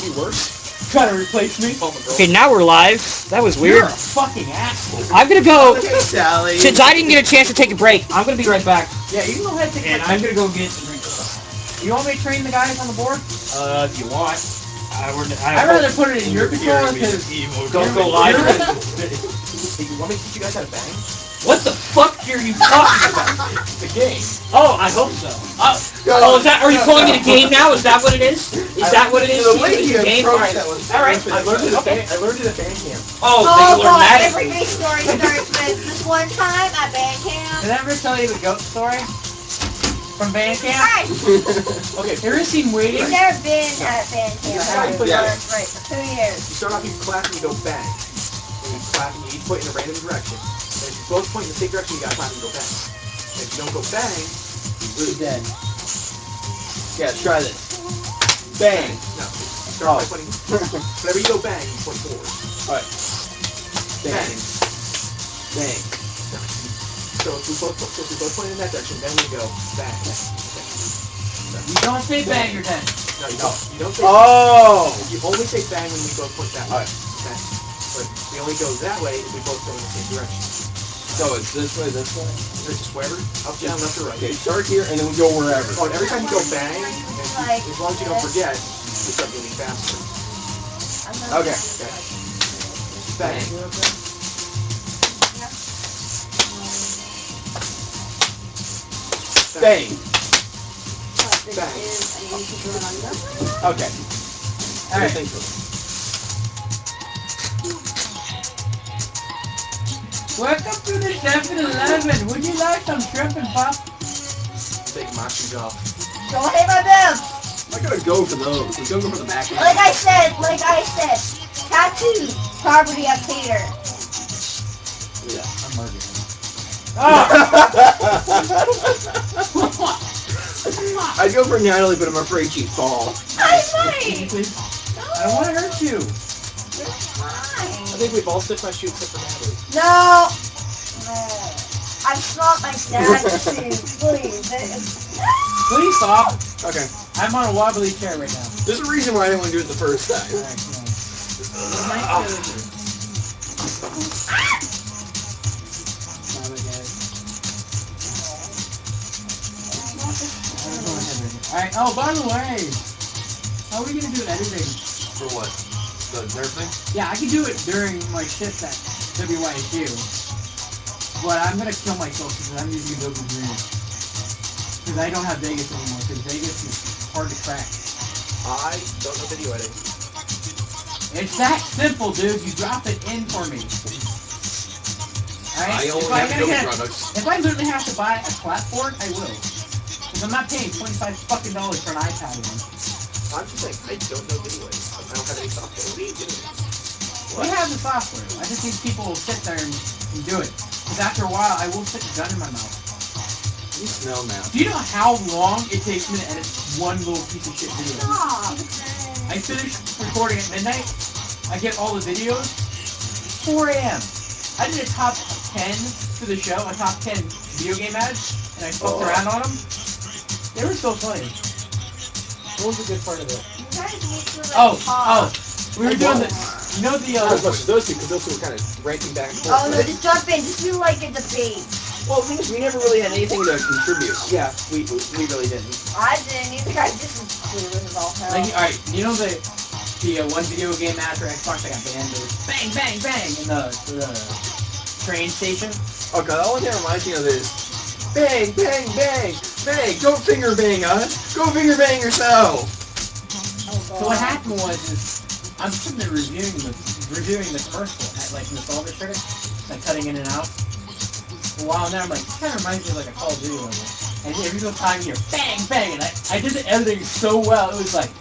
be worse. Trying to replace me? Okay, now we're live. That was weird. You're a fucking asshole. I'm gonna go. Sally. Since I didn't get a chance to take a break, I'm gonna be right back. Yeah, you can go ahead and take And a I'm gonna go get some drinks. You want me to train the guys on the board? If you want. I'd rather put it in your controller because Don't go live. Hey, you want me to teach you guys how to bang? What the fuck are you talking about? The game. Oh, I hope so. Oh, is that? Are you calling it a game now? Is that what it is? Is that what it is? The way It's you a game. approached that was. All right. I learned it at fan camp. Oh, Oh they learned god, that. every day story starts with this one time at band camp. Did I ever tell you the goat story? From band camp? Right. Okay. Have you ever seen Waiting? You've never been at band camp. Yeah. Right, for 2 years. You start off, you clap and you go bang. And you clap and you each point in a random direction. And if you both point in the same direction, you gotta clap and go bang. And if you don't go bang, you lose. Dead. Yeah, try this. Bang. No. You start by pointing. Whenever you go bang, you point forward. Alright. Bang. Bang. So if we both point in that direction, then we go bang. You don't say bang, you're dead. No, you don't. You don't say. Oh! You only say bang when we both point that way. Alright. Okay. But we only go that way if we both go in the same direction. So it's this way, this way? Or just wherever, up, down, left, or right. Okay, start here and then we go wherever. Oh, and every time you go bang, and as long as you don't forget, you start moving faster. Okay. Bang. Bang. Bang. Okay. Alright. Thank you. Welcome to the 7-Eleven. Would you like some shrimp and pop? Take my shoes off. Don't hit my boobs. I'm not gonna go for those. We're gonna go for the back end. Like I said, tattoos, property of Peter. Yeah. I'm murdering him. I'd go for Natalie, but I'm afraid she'd fall. I'm Can you fine. please? I don't want to hurt you. You're fine. I think we've all slipped my shoe except for Natalie. No. I smelled my dad's shoes. Please. Please stop. Okay. I'm on a wobbly chair right now. There's a reason why I didn't want to do it the first time. Alright, come on. Nice villager. Bye, guys. Alright, oh, by the way, how are we gonna do editing? For what? The nerd thing? Yeah, I can do it during my shift at WYSU, but I'm gonna kill myself because I'm using Adobe Premiere. Because I don't have Vegas anymore, because Vegas is hard to crack. I don't know video editing. It's that simple, dude. You drop it in for me. Alright? I only have Adobe products. If I literally have to buy a clapboard, I will. Because I'm not paying $25 fucking for an iPad one. I'm just saying, I don't know video editing. I don't have any software. What are you doing? We have the software. I just need people to sit there and do it. Because after a while, I will stick a gun in my mouth. You smell now. Do you know how long it takes me to edit one little piece of shit video? Stop. I finish recording at midnight. I get all the videos. 4 a.m. I did a top 10 for the show, a top 10 video game ads, and I fucked around on them. They were so funny. What was a good part of it? You guys need to like Oh, pause. we were doing the, you know the, Not as much as those two, because those two were kind of ranking back and forth. Oh no, just jump in. Just do like a debate. Well, the thing is, we never really had anything to contribute. Yeah, we really didn't. I didn't either. I just was clueless as all hell. like, alright, you know the one video game after Xbox that got banned, it was bang, bang, bang in the train station? Okay, the only thing that reminds me of is bang, bang, bang, bang. Don't finger bang us. Go finger bang yourself. So what happened was, I'm sitting there reviewing the commercial, like nostalgia critic, like cutting in and out. For a while now, I'm like, it kind of reminds me of like a Call of Duty level. And every single time you hear bang, bang, and I did the editing so well, it was like,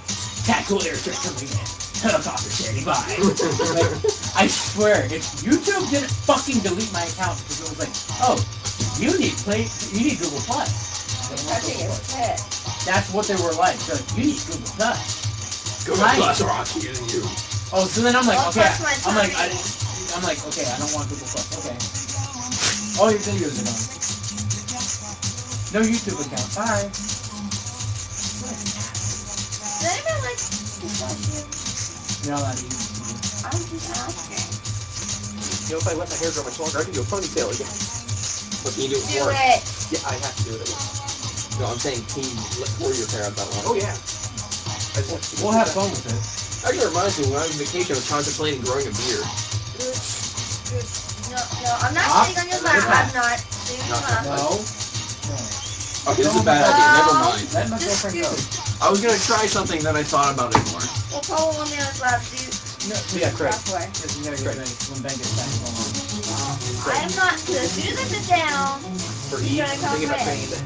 tactical airstrike coming in, helicopter standing by. Like, I swear, if YouTube didn't fucking delete my account because it was like, oh, you need Google Plus. Touching his head. That's what they were like. So you need Google Plus. Google Right. Plus or I'm killing you. Oh, so then I'm like, Don't okay, touch my I'm like, tummy. I'm like, okay, I don't want Google Plus. Okay. All your videos are gone. No YouTube account. Bye. Does anyone like You're not allowed to eat. I'm just asking. You know, if I let my hair grow much longer, I can do a ponytail again. But can you do it Do for it. Yeah, I have to do it again. No, I'm saying can you pour your hair out that long? Oh, yeah. I just want to We'll have fun with it. Actually, it reminds me, when I was on vacation, I was contemplating growing a beard. No, I'm not Stop. sitting on your lap. I'm not sitting on your lap. No. Okay, this is a bad idea. Never mind. Let my Just girlfriend do go. I was gonna try something, then I thought about it more. Well, Paul on the other lap, dude. No, Yeah, correct. Halfway. because you gotta get ready when Ben gets back home. I am not. So as soon as I sit down, For He's Eve, gonna come thinking about in. training them.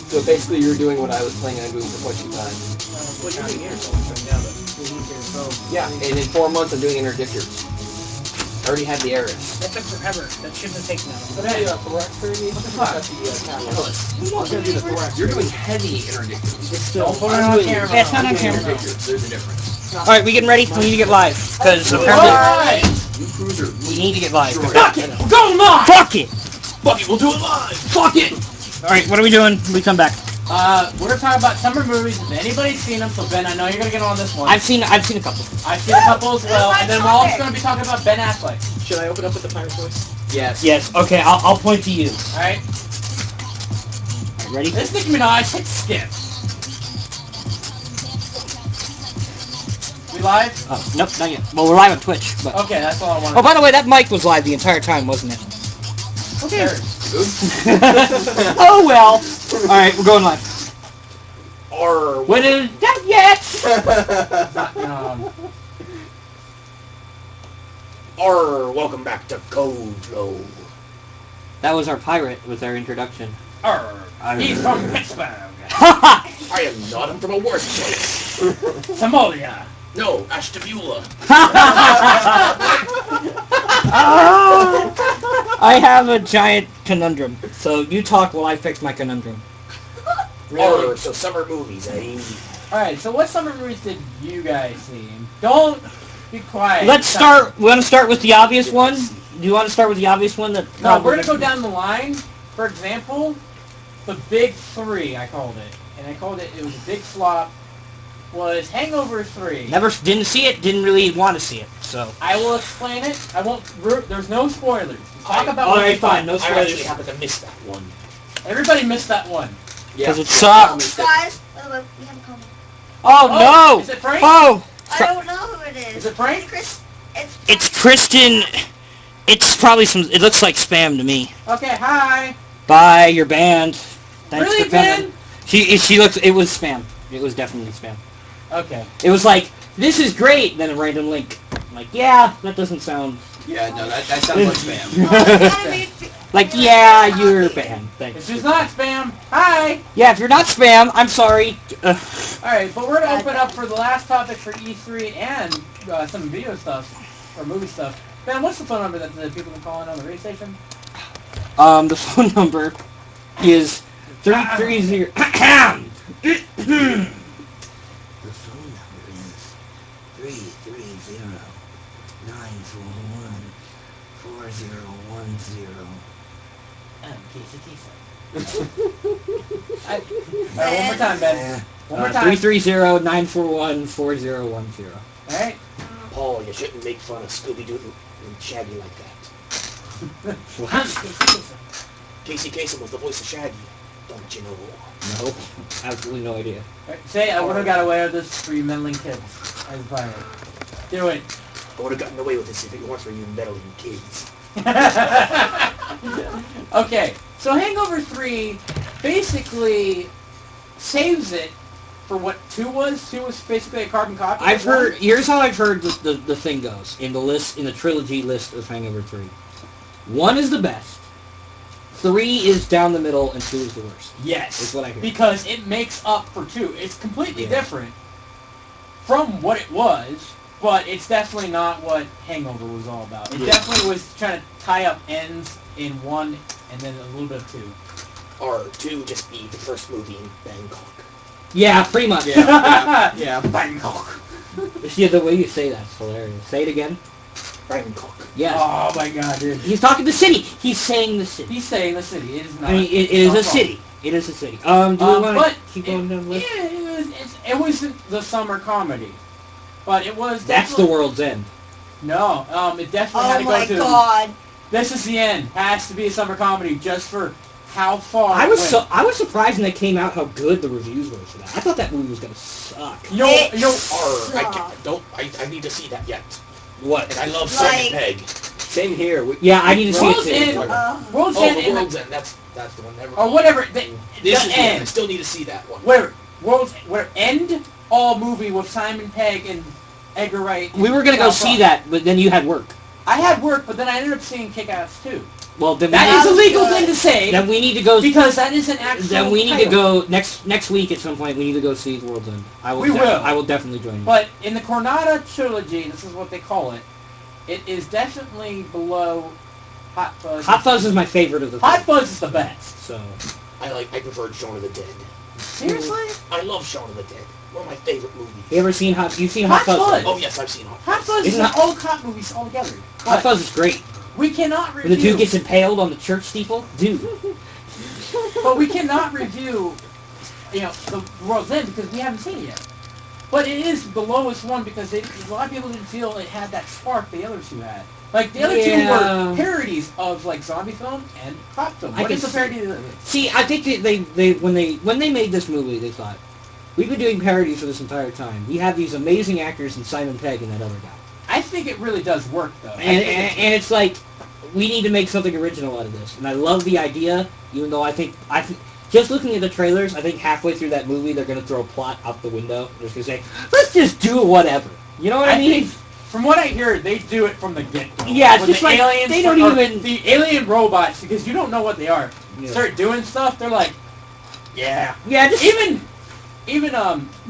So basically, you were doing what I was planning on doing for quite some time. Well, you're doing ears, so I'm shutting down, but... Yeah, and in 4 months, I'm doing interdictors. I already had the heiress. That took forever. That shouldn't have taken that long. But hey, thorax surgery? What the fuck? That's the catalyst. I was gonna do the thorax. You're doing heavy interdictors. don't put it I'm on doing- camera. Yeah, it's not on I'm doing camera. interdictors. There's a difference. All right, we getting ready? We need to get live because apparently Alright! You cruiser. we need to get live. Sure. Fuck it, we're going live. Fuck it. Fuck it, we'll do it live. Fuck it. All right, what are we doing? When we come back. We're talking about summer movies. If anybody's seen them, so Ben, I know you're gonna get on this one. I've seen a couple. I've seen a couple as well, and then we're also gonna be talking about Ben Affleck. Should I open up with the pirate voice? Yes. Yes. Okay, I'll point to you. All right. All right, ready? This Nicki Minaj hit skip. We live? Oh, nope, not yet. Well, we're live on Twitch, but. Okay, that's all I wanted. Oh, by the way, that mic was live the entire time, wasn't it? Okay. Oh well. All right, we're going live. Or When is that yet? welcome back to Kojo. That was our pirate with our introduction. He's from Pittsburgh, Ha I am not. I'm from a worse place. Somalia. No, Ashtabula. I have a giant conundrum, so you talk while I fix my conundrum. Or so summer movies, eh? Alright, so what summer movies did you guys see? Don't be quiet. Let's start. We want to start with the obvious one. Do you want to start with the obvious one? That No, we're gonna go down the line. For example, the big three, I called it. And I called it a big flop, was Hangover 3. Didn't see it. Didn't really want to see it. So. I will explain it. I won't. There's no spoilers. Talk about All what right, you thought. fine. No I actually spoilers. happen to miss that one. Everybody missed that one. Because it Oh, sucks. guys, by the way, we have a comment. Oh no! Is it Frank? Oh. I don't know who it is. Is it Frank? It's Kristen. It's probably some. It looks like spam to me. Okay, hi. Bye. You're banned. Thanks Really, for coming. Ben? She looks. It was spam. It was definitely spam. Okay. It was like, this is great. Then a random link. I'm like, yeah, that doesn't sound. Yeah, no, that sounds like spam. Like, yeah, you're banned. Thanks. This is not spam. Hi. Yeah, if you're not spam, I'm sorry. Alright, but we're going to open up for the last topic for E3 and some video stuff, or movie stuff. Ben, what's the phone number that the people can call in on the radio station? The phone number is 330. The phone number is 330-941-4010. Alright, one more time, Ben. One more time. 330-941-4010. Alright. Paul, you shouldn't make fun of Scooby-Doo and Shaggy like that. Casey Kasem was the voice of Shaggy. Don't you know? No, absolutely no idea. Alright, say, I would have got away with this for you meddling kids. As a pirate. Do it. I would have gotten away with this if it weren't for you meddling kids. Okay, so Hangover 3 basically saves it for what 2 was. 2 was basically a carbon copy. I've heard. Here's how I've heard the thing goes in the list, in the trilogy list of Hangover 3. 1 is the best. 3 is down the middle, and 2 is the worst. Yes, Is what I hear. because it makes up for 2. It's completely different from what it was, but it's definitely not what Hangover was all about. It definitely was trying to tie up ends in 1 and then a little bit of 2. Or 2 just be the first movie in Bangkok. Yeah, pretty much. Yeah. Bangkok. Yeah, the way you say that's hilarious. Say it again. Bangkok. Yes. Oh my god, dude. He's talking the city. He's saying the city. He's saying the city. It is not. I mean, it is not a wrong. city. It is a city. Do we want but to keep going down the list? Yeah, it wasn't the summer comedy, but it was. That's the definitely- World's End. No, it definitely had Oh to my go to. god. This is the end. Has to be a summer comedy just for how far. I it was went. I was surprised when they came out how good the reviews were for that. I thought that movie was gonna suck. You know, It you know, I need to see that yet. What? And I love Like- Simon Pegg. Same here. Yeah, I need to see World's it too. End, Oh, World's End, the and World's End. That's the one. Never or mind. whatever. This the is the end. I end. still need to see that one. Where end all movie with Simon Pegg and Edgar Wright. We were gonna go see that, but then you had work. I had work, but then I ended up seeing Kick-Ass 2. Well, then That we is a need, legal thing to say then we need to go. because that is an actual. Then we need to title. go next week at some point. We need to go see The World's End. We will. I will definitely join you. But in the Coronado trilogy, this is what they call it. It is definitely below Hot Fuzz. Hot Fuzz is my favorite of the Hot three. Fuzz is the best. So I prefer Shaun of the Dead. Seriously? I love Shaun of the Dead. One of my favorite movies. you ever seen Hot? You've seen Hot Hot Fuzz? Fuzz. right? Oh yes, I've seen Hot Hot Fuzz is Isn't that- all cop movies all together. Hot But Fuzz is great. we cannot When the review. dude gets impaled on the church steeple, dude. But we cannot review, the World's End because we haven't seen it yet. But it is the lowest one because a lot of people didn't feel it had that spark the other two had. Like the other two Yeah. were parodies of like zombie film and cop film. I What can is the see- parody of this? See, I think they when they made this movie, they thought we've been doing parodies for this entire time. We have these amazing actors in Simon Pegg and that other guy, I think it really does work though. and it's like we need to make something original out of this. And I love the idea, even though I think just looking at the trailers, I think halfway through that movie they're gonna throw a plot out the window. They're just gonna say, let's just do whatever. You know what I mean? think from what I hear, they do it from the get-go. Yeah, it's When just the like, aliens they don't or even- the alien robots because you don't know what they are. Yeah. Start doing stuff, they're like, yeah. Yeah, just Even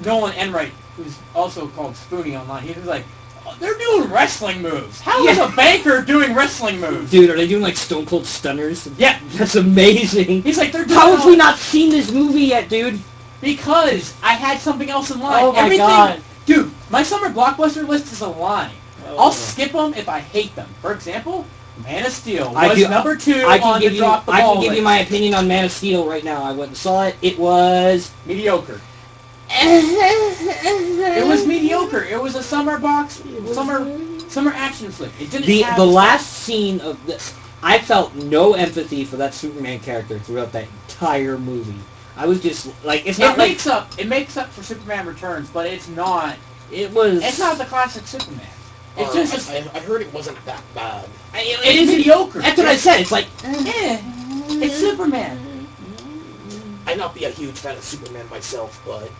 Nolan Enright, who's also called Spoonie online, he was like, oh, they're doing wrestling moves. How is Yeah. a banker doing wrestling moves? dude, are they doing like Stone Cold Stunners? Yeah. That's amazing. He's like, they're doing How have all- we not seen this movie yet, dude? Because I had something else in line. Oh my Everything, God. Dude, my summer blockbuster list is a line. Oh. I'll skip them if I hate them. For example, Man of Steel I was do- number 2 I can on give the you drop the I ball can give you list. my opinion on Man of Steel right now. I went and saw it. It was Mediocre. It was mediocre. It was a summer action flick. It didn't have the last scene of the. I felt no empathy for that Superman character throughout that entire movie. I was just like, it's not It like makes up for Superman Returns, but it's not. it was. It's not the classic Superman. It's Or, just I heard it wasn't that bad. it is mediocre. That's what I said. It's like It's Superman. I not be a huge fan of Superman myself, but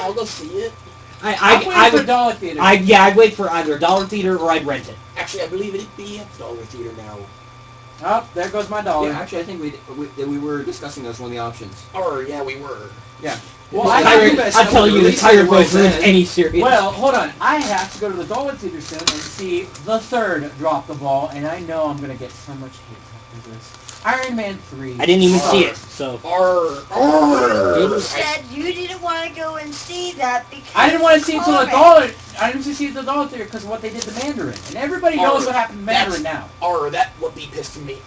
I'll go see it. I would. dollar theater. I'd wait for either a dollar theater or I'd rent it. Actually, I believe it'd be at the Dollar Theater now. Oh, there goes my dollar. Yeah, actually, I think we were discussing those one of the options. Or yeah, we were. Well, Yeah, I I have think to, that's I'll how tell we you, the released tire it boy was ruins then. any series. well, hold on. I have to go to the Dollar Theater soon and see the third drop the ball, and I know I'm gonna get so much hate after this. Iron Man 3. I didn't even see it. So You said you didn't want to go and see that because I didn't want to see it till the Comic. dollar. I didn't see it at the Dollar Theater because of what they did to Mandarin, and everybody knows what happened to Mandarin now. Or that would be pissing me,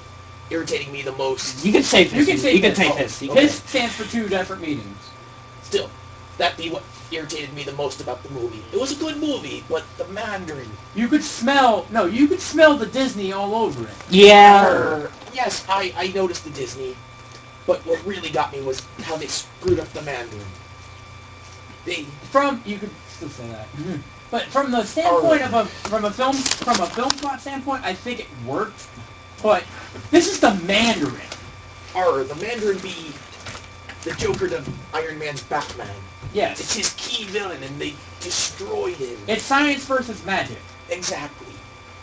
irritating me the most. you can say You can say piss. piss. You can Piss stands for 2 different meanings. Still, that be what irritated me the most about the movie. It was a good movie, but the Mandarin. You could smell the Disney all over it. Yeah. Yes, I noticed the Disney, but what really got me was how they screwed up the Mandarin. You could still say that. But from the standpoint of from a film plot standpoint, I think it worked. But this is the Mandarin. Or the Mandarin be the Joker to Iron Man's Batman. Yes. It's his key villain, and they destroyed him. It's science versus magic. Exactly.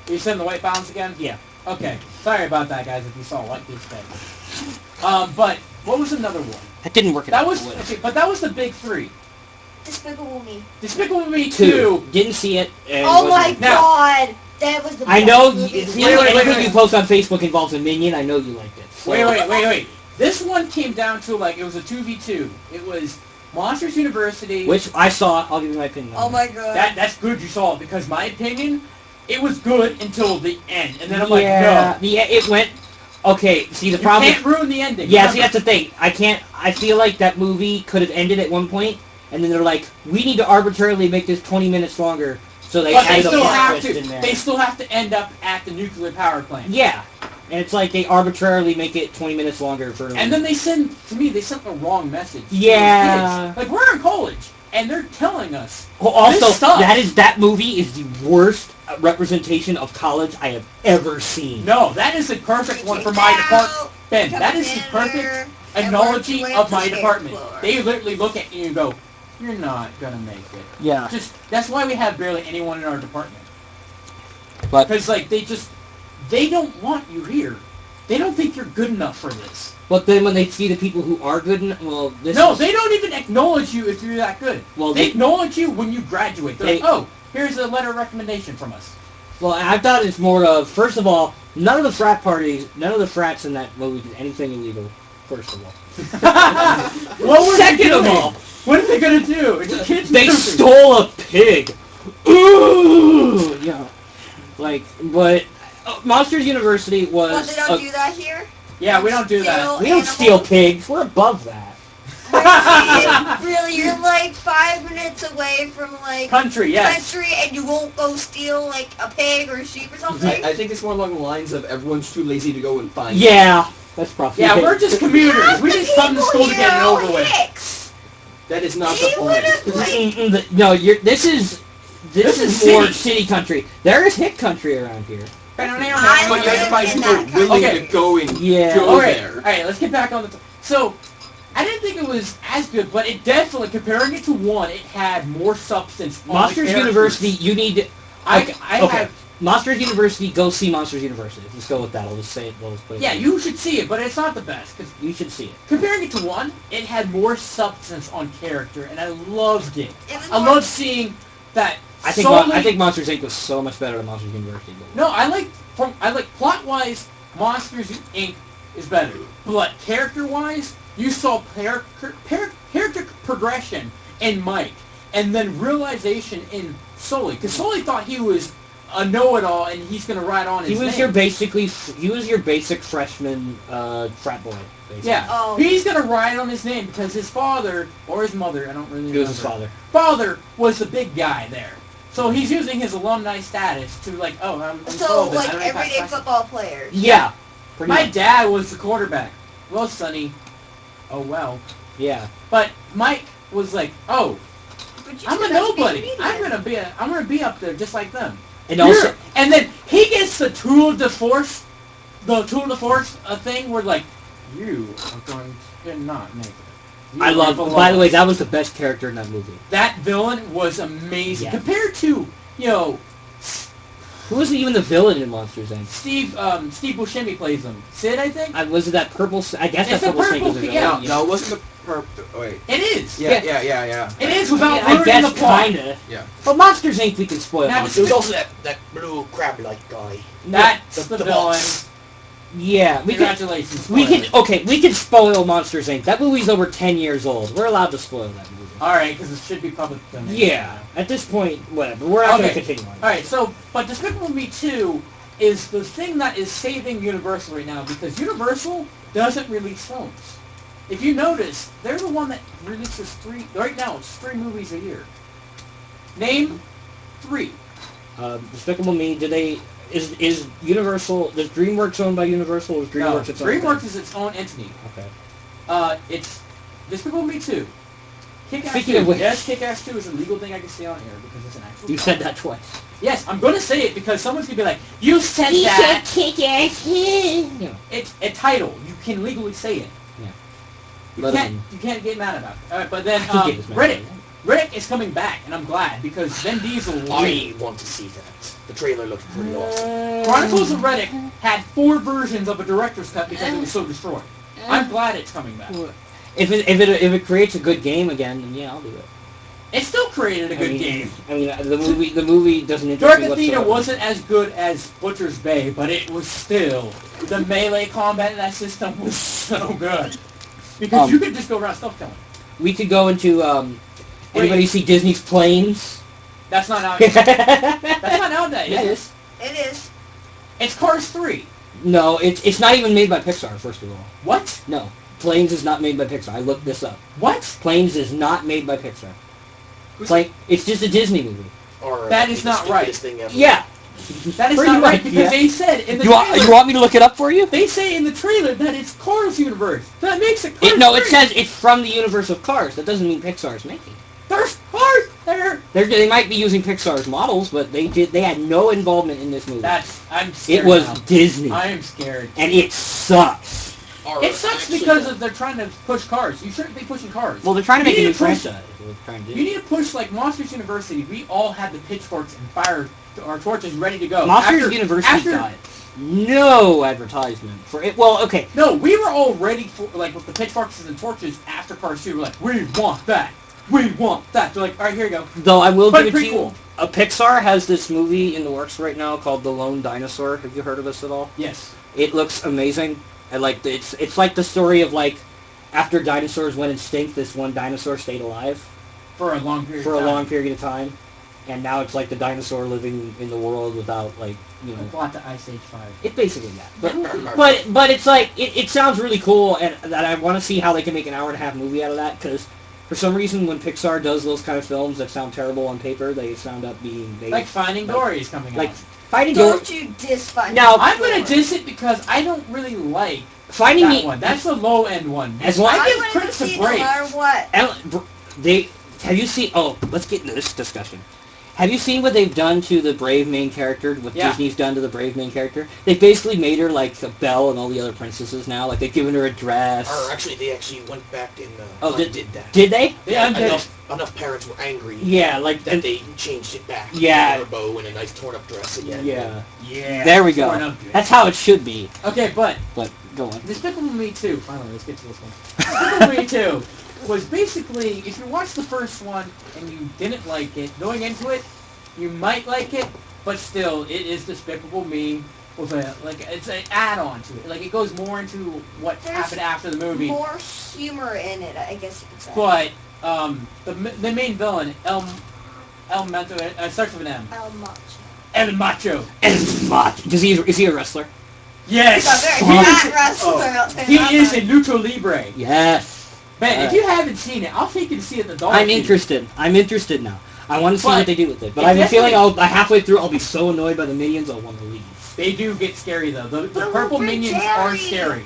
You said the white balance again? Yeah. Okay. Sorry about that, guys, if you saw like this thing. But what was another one? That didn't work. That was okay, but that was the big 3. Despicable Me. Despicable Me 2. Didn't see it. And Oh my wasn't- Now- god, that was the I best know. movie. Anything you post on Facebook involves a minion. I know you liked it. So. Wait. This one came down to it was a 2v2. It was Monsters University. Which I saw. I'll give you my opinion. on Oh my god. That's good you saw it because my opinion, it was good until the end, and then I'm yeah, like, no, yeah, it went. Okay, see the problem. you can't ruin the ending. Yeah, Remember, see that's the thing. I can't. I feel like that movie could have ended at one point, and then they're like, we need to arbitrarily make this 20 minutes longer, so they But they added a still plot have twist to. in there. They still have to end up at the nuclear power plant. Yeah, and it's like they arbitrarily make it 20 minutes longer for. And then they sent the wrong message. to Yeah. those kids. Like, we're in college, and they're telling us. Well, also, this stuff. that movie is the worst representation of college I have ever seen. No, that is the perfect one for my department. Ben, that is the perfect analogy of my department. They literally look at you and go, "You're not gonna make it." Yeah. Just that's why we have barely anyone in our department. But Because like they don't want you here. They don't think you're good enough for this. then when they see the people who are good, this No, is, they don't even acknowledge you if you're that good. Well, They acknowledge you when you graduate. They're They- like, oh, here's a letter of recommendation from us. Well, I thought it's more of, first of all, none of the frats in that movie did anything illegal. First of all. What were they Second of doing? all, What are they gonna do? It's a kids' they movie. stole a pig. Ooh, yeah. Like, but Monsters University was. Well, they don't do that here. Yeah, we don't do that. We don't steal pigs. We're above that. Really, you're like 5 minutes away from like Country, yes. country, and you won't go steal like a pig or a sheep or something. I think it's more along the lines of everyone's too lazy to go and find. Yeah, that's probably. Yeah, it. we're just commuters. Half We the just come to people school to get it here over are with. Hicks. That is not They the would've, point. like- No, this is is more city. city country. There is hick country around here. But you have to find people willing Okay. to go and Yeah. go Alright, there. alright, let's get back on the... So, I didn't think it was as good, but it definitely, comparing it to one, it had more substance on the Monsters characters. University, you need to... I okay. have... Monsters University, go see Monsters University. Let's go with that. I'll just say it. We'll just put it Yeah, there. you should see it, but it's not the best. 'Cause You should see it. comparing it to one, it had more substance on character, and I loved it. It was I more- love seeing that I think solely... I think Monsters Inc. was so much better than Monsters University. No, I like plot-wise, Monsters Inc. is better. But character-wise, you saw character progression in Mike, and then realization in Sully. Because Sully thought he was a know-it-all, and he's going to ride on his He was name. your basic freshman frat boy. Basically. Yeah, Oh. he's going to ride on his name because his father, or his mother, I don't really remember. He was his father. Father was the big guy there. So he's using his alumni status to like, oh, I'm So Sullivan. like I don't know if everyday that's- football players. Yeah. Pretty My much. dad was the quarterback. Well, Sonny. Oh well. Yeah. But Mike was like, oh, But you I'm a should have nobody. been I'm media. gonna be up there just like them. And also, And then he gets the Tour de Force thing where like, you are going to not make it. You I love. are By the way, lost. that was the best character in that movie. That villain was amazing Yeah. compared to Who wasn't even the villain in Monsters Inc.? Steve Buscemi plays him. Sid, I think. Was it that purple? I guess It's that the purple snake purple was the thing, villain. No, it wasn't the perp. Wait. It is. Yeah, yeah. It is without I ruining guess the plot. kinda. Yeah. But Monsters Inc. we can spoil. Now, Monsters. There was also that blue crab-like guy. That's The the villain. boss. Yeah, we can. Congratulations. We spoiler. can. Okay, we can spoil Monsters Inc. That movie's over 10 years old. We're allowed to spoil that movie. Alright, because it should be public domain. Yeah. At this point, whatever. We're not going to Okay. continue on. Alright, so, but Despicable Me 2 is the thing that is saving Universal right now, because Universal doesn't release films. If you notice, they're the one that releases right now, it's 3 movies a year. Name 3. Despicable Me. Is Universal? Does DreamWorks owned by Universal? Or is No, DreamWorks its own DreamWorks thing? is its own entity. Okay. It's Despicable Me 2. Kick-Ass Speaking 2. of which- Yes, Kick-Ass 2 is a legal thing I can say on here because it's an actual You film. said that twice. Yes, I'm going to say it because someone's going to be like, you said that! Yeah. It's a title. You can legally say it. Yeah. You Let can't. him- You can't get mad about it. All right, but then I can get as mad Riddick. as I Riddick is coming back, and I'm glad because Vin Diesel. I want to see that. The trailer looked pretty awesome. Chronicles of Riddick had 4 versions of a director's cut because it was so destroyed. I'm glad it's coming back. If it creates a good game again, then yeah, I'll do it. It still created a good I mean, game. I mean, the movie doesn't interest Dark me Athena whatsoever. wasn't as good as Butcher's Bay, but it was still the melee combat in that system was so good because you could just go around stuff killing. We could go into. Anybody see Disney's Planes? That's not out yet. That's not out yet. Yeah, it is is. It is. It's Cars 3. No, it's not even made by Pixar. First of all, What? no. Planes is not made by Pixar. I looked this up. What? Planes is not made by Pixar. It's like, it's just a Disney movie. Or That is the not right. stupidest thing ever. Yeah. That is Pretty not right much, because yeah. they said in the You trailer. want me to look it up for you? They say in the trailer that it's Cars universe. That makes it Cars. No, it 3. says it's from the universe of Cars. That doesn't mean Pixar's making it. There's Cars there. They might be using Pixar's models, but they had no involvement in this movie. I'm scared It was now. Disney. I am scared. And it sucks. Or It sucks actually, because they're trying to push Cars. You shouldn't be pushing Cars. Well, they're trying to make a You new need to push- franchise. is what they're trying to You do. need to push like Monsters University. We all had the pitchforks and fire our torches ready to go. Monsters University got no advertisement for it. Well, okay. No, we were all ready for like with the pitchforks and the torches after Cars 2. We're like, we want that. We want that. They're like, all right, here you go. Though I will But give it to pretty you, cool. Pixar has this movie in the works right now called The Lone Dinosaur. Have you heard of this at all? Yes. It looks amazing. And like it's like the story of like after dinosaurs went extinct, this one dinosaur stayed alive For a long period. for of a time. long period of time, and now it's like the dinosaur living in the world without like Plot to Ice Age 5. It's basically that. But it's like it sounds really cool, and that I want to see how they can make an hour and a half movie out of that because. For some reason, when Pixar does those kind of films that sound terrible on paper, they sound up being... Like Finding Dory is coming like out. Finding Dory... Don't you diss Finding Now, I'm Dory. gonna diss it because I don't really like Finding that one. That's the low end one. As long- I I'm give gonna go critics see a it no break. matter what. Have you seen... Oh, let's get into this discussion. Have you seen what they've done to the Brave main character? What Yeah. Disney's done to the Brave main character? They've basically made her like a Belle and all the other princesses now. Like, they've given her a dress. Or actually, they actually went back and Oh, did did- that. Did they? Yeah, I'm dead. Enough parents were angry Yeah, like... that they changed it back. Yeah. Her bow and a nice torn-up dress again. Yeah. Yeah. There we go. torn up good. That's how it should be. Okay, but But, go on. Despicable Me 2, finally, let's get to this one. Despicable Me 2 was basically, if you watched the first one and you didn't like it, going into it, you might like it, but still, it is Despicable Me with it's an add-on to it. Like, it goes more into what There's happened after the movie. More humor in it, I guess you could say. But, the main villain, El Macho, starts with an M. El Macho. El Macho. Is he a wrestler? Yes! He's a very bad wrestler. I'll tell you He that is much. a Lucha Libre. Yes. Man, if you haven't seen it, I'll take you to see it at the Dollar I'm Theater. interested. I'm interested now. I want to see But what they do with it. But it I have a feeling definitely- halfway through I'll be so annoyed by the minions I'll want to leave. They do get scary though. The Little purple Big minions Jerry. are scary.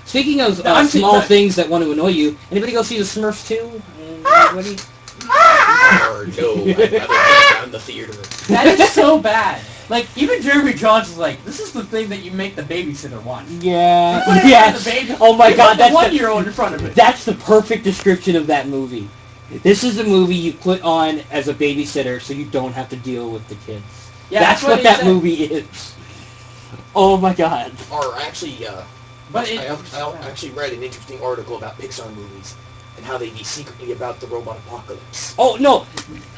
Speaking of No, I'm small saying- things that want to annoy you, anybody go see the Smurfs 2? What do you... Or no, I'd rather go down the theater. That is so bad. Like even Jeremy Johnson's like, this is the thing that you make the babysitter watch. Yeah. You put it in front Yes. of the baby. Oh my you God, put that's the the- 1-year-old in front of it. That's the perfect description of that movie. This is the movie you put on as a babysitter so you don't have to deal with the kids. Yeah, that's what he that said. movie is. Oh my God. Or actually, But I actually read an interesting article about Pixar movies and how they be secretly about the robot apocalypse. Oh no,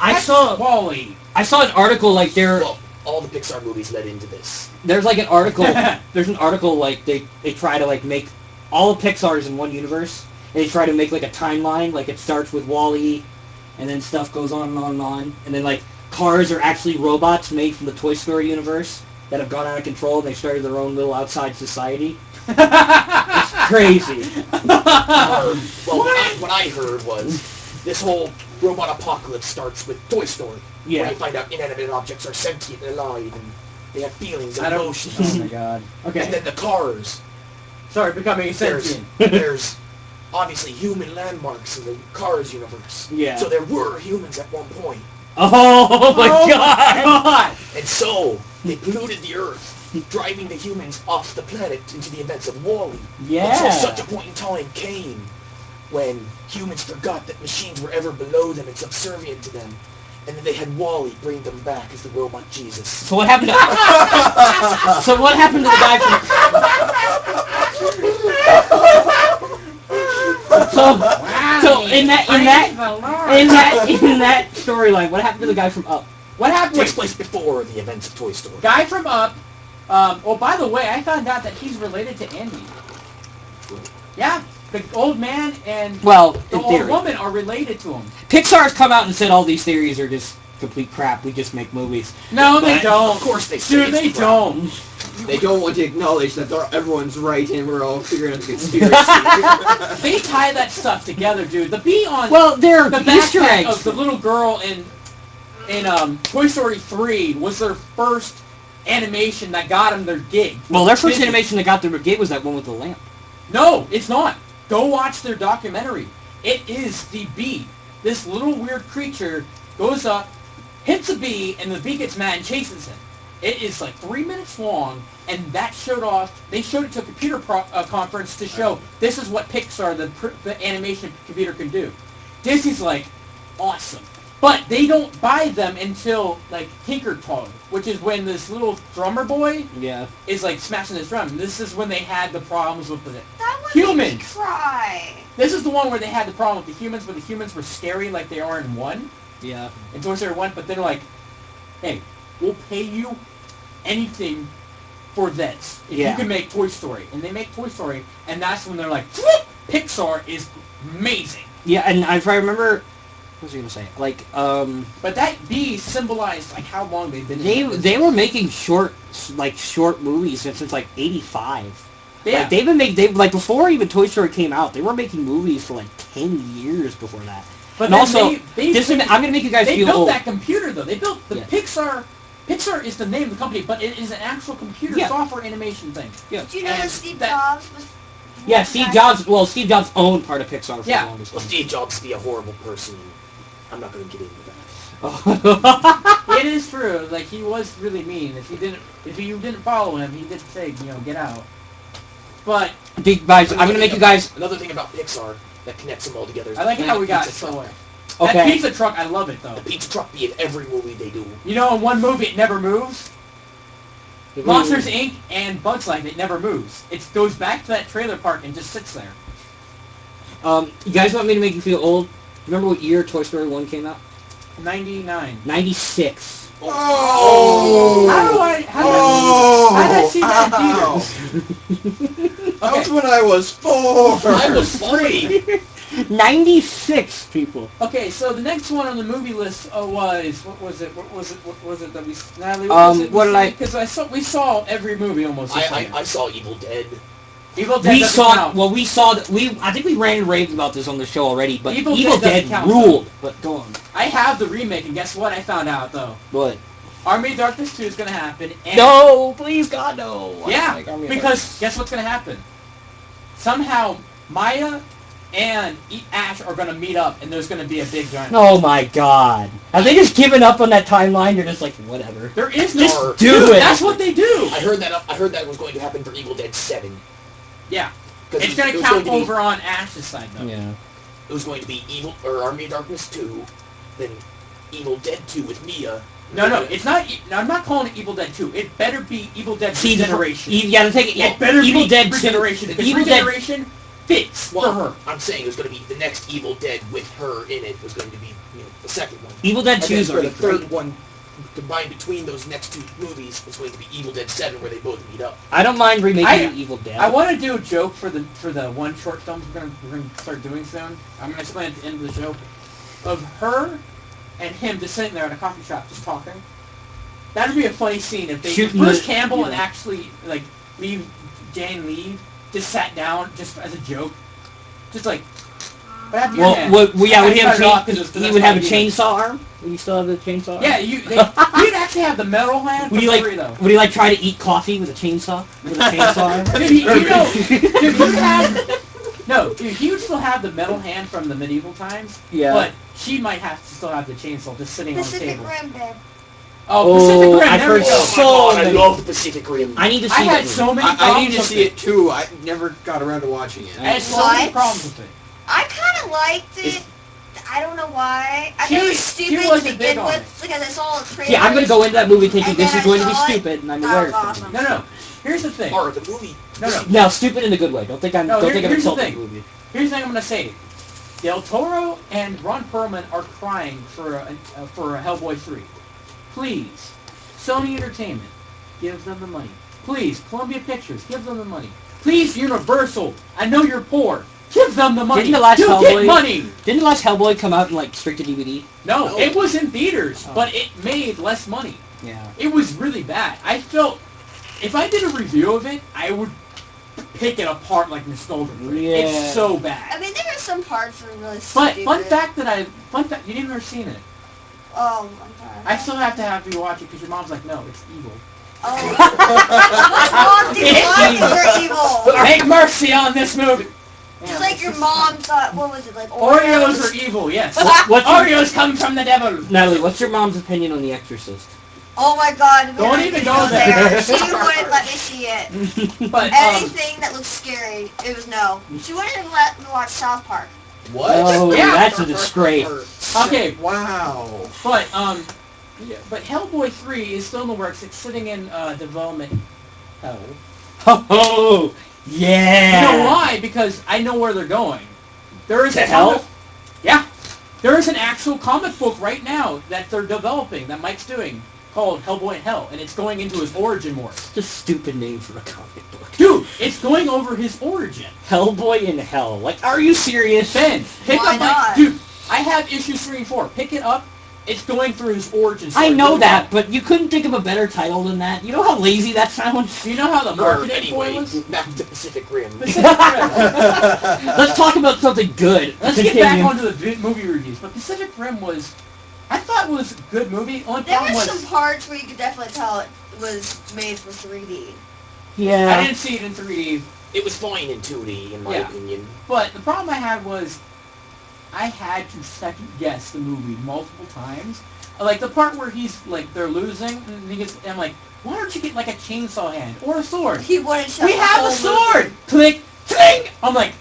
I saw Wally. an article like Well, all the Pixar movies led into this. there's like an article there's an article like they try to like make all of Pixar's in one universe. And they try to make like a timeline, like it starts with Wall-E, and then stuff goes on and on and on, and then like cars are actually robots made from the Toy Story universe that have gone out of control and they started their own little outside society. It's crazy. Well, what I heard was this whole robot apocalypse starts with Toy Story, where Yeah. you find out inanimate objects are sentient and alive, and they have feelings and I don't. emotions. Oh my God. And Okay. then the cars. Sorry, becoming There's, sentient. there's obviously human landmarks in the Cars universe. Yeah. So there were humans at one point. Oh my God! God. And so they polluted the Earth, driving the humans off the planet into the events of Wall-E. Yeah. Until such a point in time came when humans forgot that machines were ever below them and subservient to them. And then they had Wall-E bring them back as the robot Jesus. So what happened to So what happened to the guy from So in that storyline, what happened to the guy from Up? What happened? Takes place before the events of Toy Story. Guy from Up. Oh, by the way, I found out that he's related to Andy. Yeah, the old man and Well, the in old theory. woman are related to him. Pixar's come out and said all these theories are just complete crap. We just make movies. No, they But- don't. Of course they say Dude, it's they crap. don't. They don't want to acknowledge that everyone's right and we're all figuring out the conspiracy. They tie that stuff together, dude. The bee on Well, they're the Easter backpack eggs. of the little girl in Toy Story 3 was their first animation that got them their gig. Well, their first Disney. animation that got their gate was that one with the lamp. No, it's not. Go watch their documentary. It is the bee. This little weird creature goes up, hits a bee, and the bee gets mad and chases him. It is like 3 minutes long, and that showed off. They showed it to a computer conference to show this is what Pixar, the animation computer, can do. Disney's like, awesome. But they don't buy them until, like, Tinker Toy, which is when this little drummer boy Yeah. is, like, smashing his drum. This is when they had the problems with the That would make me humans. cry. This is the one where they had the problem with the humans, where the humans were scary like they are in 1, Yeah. in Toy Story 1, but they're like, hey, we'll pay you anything for this if Yeah. you can make Toy Story. And they make Toy Story, and that's when they're like, whoop, Pixar is amazing. Yeah, and if I remember, what was I gonna say? Like, But that bee symbolized like how long they've been. in business. they were making short movies since like '85. Yeah. Like, they've before even Toy Story came out, they were making movies for like 10 years before that. But And then also, they I'm gonna make you guys they feel built old. that computer though. They built the Yeah. Pixar. Pixar is the name of the company, but it is an actual computer Yeah. software animation thing. Yeah. Did you know And that Steve that- Jobs was... Yeah, Steve Jobs. Well, Steve Jobs owned part of Pixar for Yeah. the longest Well, time. Steve Jobs be a horrible person. I'm not going to get into that. It is true. Like he was really mean. If you didn't follow him, he did say, get out. But Big guys, I'm gonna make you guys. Another thing about Pixar that connects them all together is I like the how we got pizza so truck. away. That Okay. pizza truck, I love it though. The pizza truck be in every movie they do. You know, in one movie it never moves. Monsters Inc. and Bugs Life, it never moves. It goes back to that trailer park and just sits there. You guys want me to make you feel old? Remember what year Toy Story 1 came out? 99. 96. Oh! How did I see that Ow. in theaters? That was when I was 4! I was 3! 96 people. Okay, so the next one on the movie list was what was it that we Natalie? What because we saw every movie almost. this year. I saw Evil Dead. Evil Dead We doesn't saw. count. Well, we saw. I think we ran and raved about this on the show already. But Evil Evil, Dead Dead, doesn't count. ruled. But go on. I have the remake, and guess what? I found out though. What? Army of Darkness 2 is gonna happen. And No, please, God, no. I Yeah, don't like Army of because guess what's gonna happen? Somehow Maya and Ash are gonna meet up, and there's gonna be a big giant. Oh my God! Have they just given up on that timeline? They're just like, whatever. There is no. Just do Dude, it. That's what they do. I heard that was going to happen for Evil Dead 7. Yeah. 'Cause It's it gonna was count going to be- over on Ash's side though. Yeah. It was going to be Army of Darkness 2, then Evil Dead 2 with Mia. No, it's not. I'm not calling it Evil Dead 2. It better be Evil Dead See, Regeneration. You gotta take it. It better Evil be Dead 2. Regeneration. Because Evil Dead. Regeneration fits Well, for her. I'm saying it was going to be the next Evil Dead with her in it was going to be the second one. Evil Dead And 2 then is for the already third great. one, combined between those next two movies, was going to be Evil Dead 7, where they both meet up. I don't mind remaking I- Evil Dead. I want to do a joke for the one short film we're gonna start doing soon. I'm gonna explain at the end of the show of her and him just sitting there at a coffee shop just talking. That'd be a funny scene if they Shooting Bruce the- Campbell and yeah. actually like Jane leave just sat down just as a joke, just like. But after your man, Would he I have cut it off a 'cause he that's would how have a he did it. chainsaw arm? Would he still have the chainsaw arm? Yeah, you'd actually have the metal hand. Would for he free, though. would he try to eat coffee with a chainsaw? With a chainsaw arm? Dude, he would he would still have the metal hand from the medieval times. Yeah. But she might have to still have the chainsaw just sitting on the Pacific table. Rim, babe. Oh, Pacific Rim, I've there we heard go. Oh so my God, I many- love the Pacific Rim. I need to see I had that so movie. many I problems need to with see it too. I never got around to watching it. I had so many What? problems with it. I kind of liked it. I don't know why. I She- thought it was she stupid to wasn't big begin on with it. because I saw a trailer. Yeah, I'm gonna go into that movie thinking And this then is I going to be saw it. stupid, and I'm That aware was of it. awesome. No. Here's the thing. Or the movie. No. Now, stupid in a good way. Don't think I'm. No, don't think I'm here's the insulting the thing. movie. Here's the thing I'm gonna say. Del Toro and Ron Perlman are crying for a Hellboy 3. Please, Sony Entertainment, give them the money. Please, Columbia Pictures, give them the money. Please, Universal, I know you're poor. Give them the money. Didn't the last you Hellboy- get money. Didn't the last Hellboy come out in like straight to DVD? No, No. it was in theaters, Oh. but it made less money. Yeah. It was really bad. I felt if I did a review of it, I would pick it apart like nostalgia. Yeah. It's so I bad. mean, there are some parts that are really But stupid. fun fact, you didn't ever seen it. Oh, I'm sorry. I still have to have you watch it because your mom's like, no, it's evil. Oh. My mom didn't want it. They're evil. Make mercy on this movie. Just like your mom thought, what was it, like Oreos are evil, yes. What's your- Oreos come from the devil. Natalie, what's your mom's opinion on The Exorcist? Oh my god. we Don't don't even need to go there. She wouldn't let me see it. But Anything that looks scary, it was no. She wouldn't even let me watch South Park. What? Oh, Yeah. that's a disgrace. okay, Wow. but but Hellboy 3 is still in the works. It's sitting in development hell. Oh, yeah. You know why? Because I know where they're going. There is To a hell? comic- Yeah. There is an actual comic book right now that they're developing, that Mike's doing, called Hellboy in Hell, and it's going into his origin more. It's a stupid name for a comic book. Dude, it's going over his origin. Hellboy in Hell. Like, are you serious? Ben, pick Why up not? dude, I have issues 3 and 4. Pick it up. It's going through his origin story. I know Really that, well. but you couldn't think of a better title than that. You know how lazy that sounds? Do you know how the Or marketing for it anyway, was? back to Pacific Rim. Pacific Rim. Let's talk about something good. Let's get Continue. back onto the movie reviews. But Pacific Rim was, I thought it was a good movie. Only There problem were was, some parts where you could definitely tell it was made for 3D. I Yeah. didn't see it in 3D. It was fine in 2D, in my Yeah. opinion. But the problem I had was, I had to second guess the movie multiple times. Like the part where he's like they're losing, and he gets, and I'm like, why don't you get like a chainsaw hand or a sword? He wouldn't show We the have whole a sword! movie. Click! Cling! I'm like,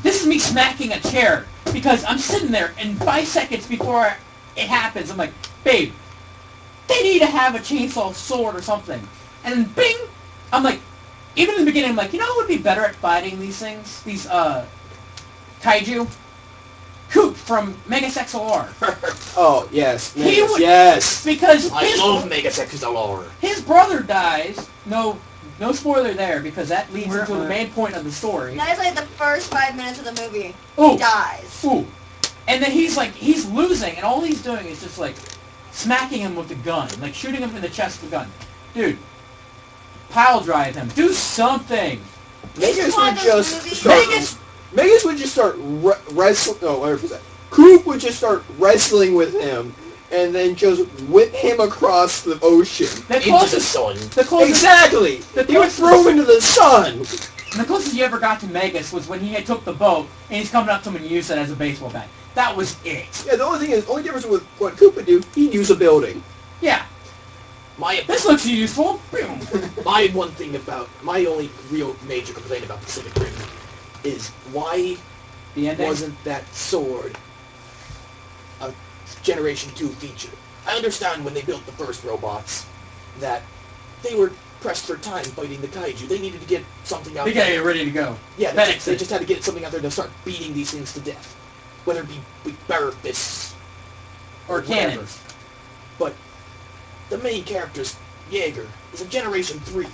this is me smacking a chair because I'm sitting there and 5 seconds before it happens, I'm like, babe, they need to have a chainsaw sword or something. And then bing! I'm like, even in the beginning, I'm like, you know who would be better at fighting these things? These, kaiju? Coot from Megas XLR. Oh, yes. He Yes. would- Yes. Because I love Mega XLR. his brother dies. No spoiler there, because that leads into the main point of the story. That is like the first 5 minutes of the movie. Ooh, He dies. ooh. And then he's losing, and all he's doing is just like smacking him with the gun, like shooting him in the chest with a gun. Dude, pile drive him. Do something. Megas One would of those just movies- start. Megas- Megas would just start wrestling. Oh, whatever was that? Coop would just start wrestling with him, and then just whip him across the ocean. The Into the closest, sun. the closest, Exactly. The He would closest- throw him into the sun. the closest you ever got to Megas was when he had took the boat, and he's coming up to him and used it as a baseball bat. That was it. Yeah. The only difference with what Coop would do, he'd use a building. Yeah. This looks useful. Boom. My only real major complaint about Pacific Rim is why The ending. wasn't that sword a Generation 2 feature? I understand when they built the first robots that they were pressed for time fighting the kaiju. They needed to get something out They there. got it ready to go. Yeah, That they makes sense. just had to get something out there to start beating these things to death. Whether it be with bare fists Or whatever. cannons. But the main character's Jaeger is a Generation 3.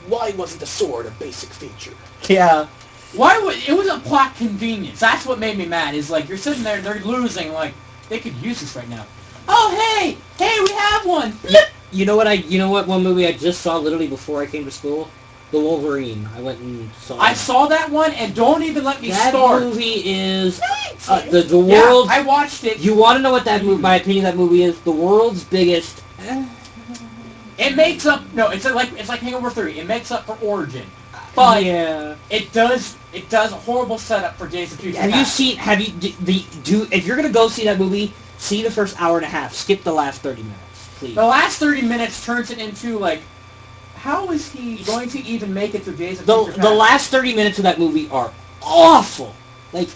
Why wasn't the sword a basic feature? Yeah. Why would it was a plot convenience? That's what made me mad. Is like you're sitting there, they're losing. Like they could use this right now. Oh hey, we have one. Blip. You know what one movie I just saw literally before I came to school? The Wolverine. I went and saw I it. saw that one, and don't even let me That start. movie is Thanks. the Yeah, world's... I watched it. You want to know what that movie, my opinion of that movie is? The world's biggest... It makes up. No, it's like Hangover 3. It makes up for Origin, but yeah. it does a horrible setup for Days of Future Have you Past. seen... If you're going to go see that movie, see the first hour and a half. Skip the last 30 minutes, please. The last 30 minutes turns it into like, how is he going to even make it through Days of The Future Past? last 30 minutes of that movie are awful. Like,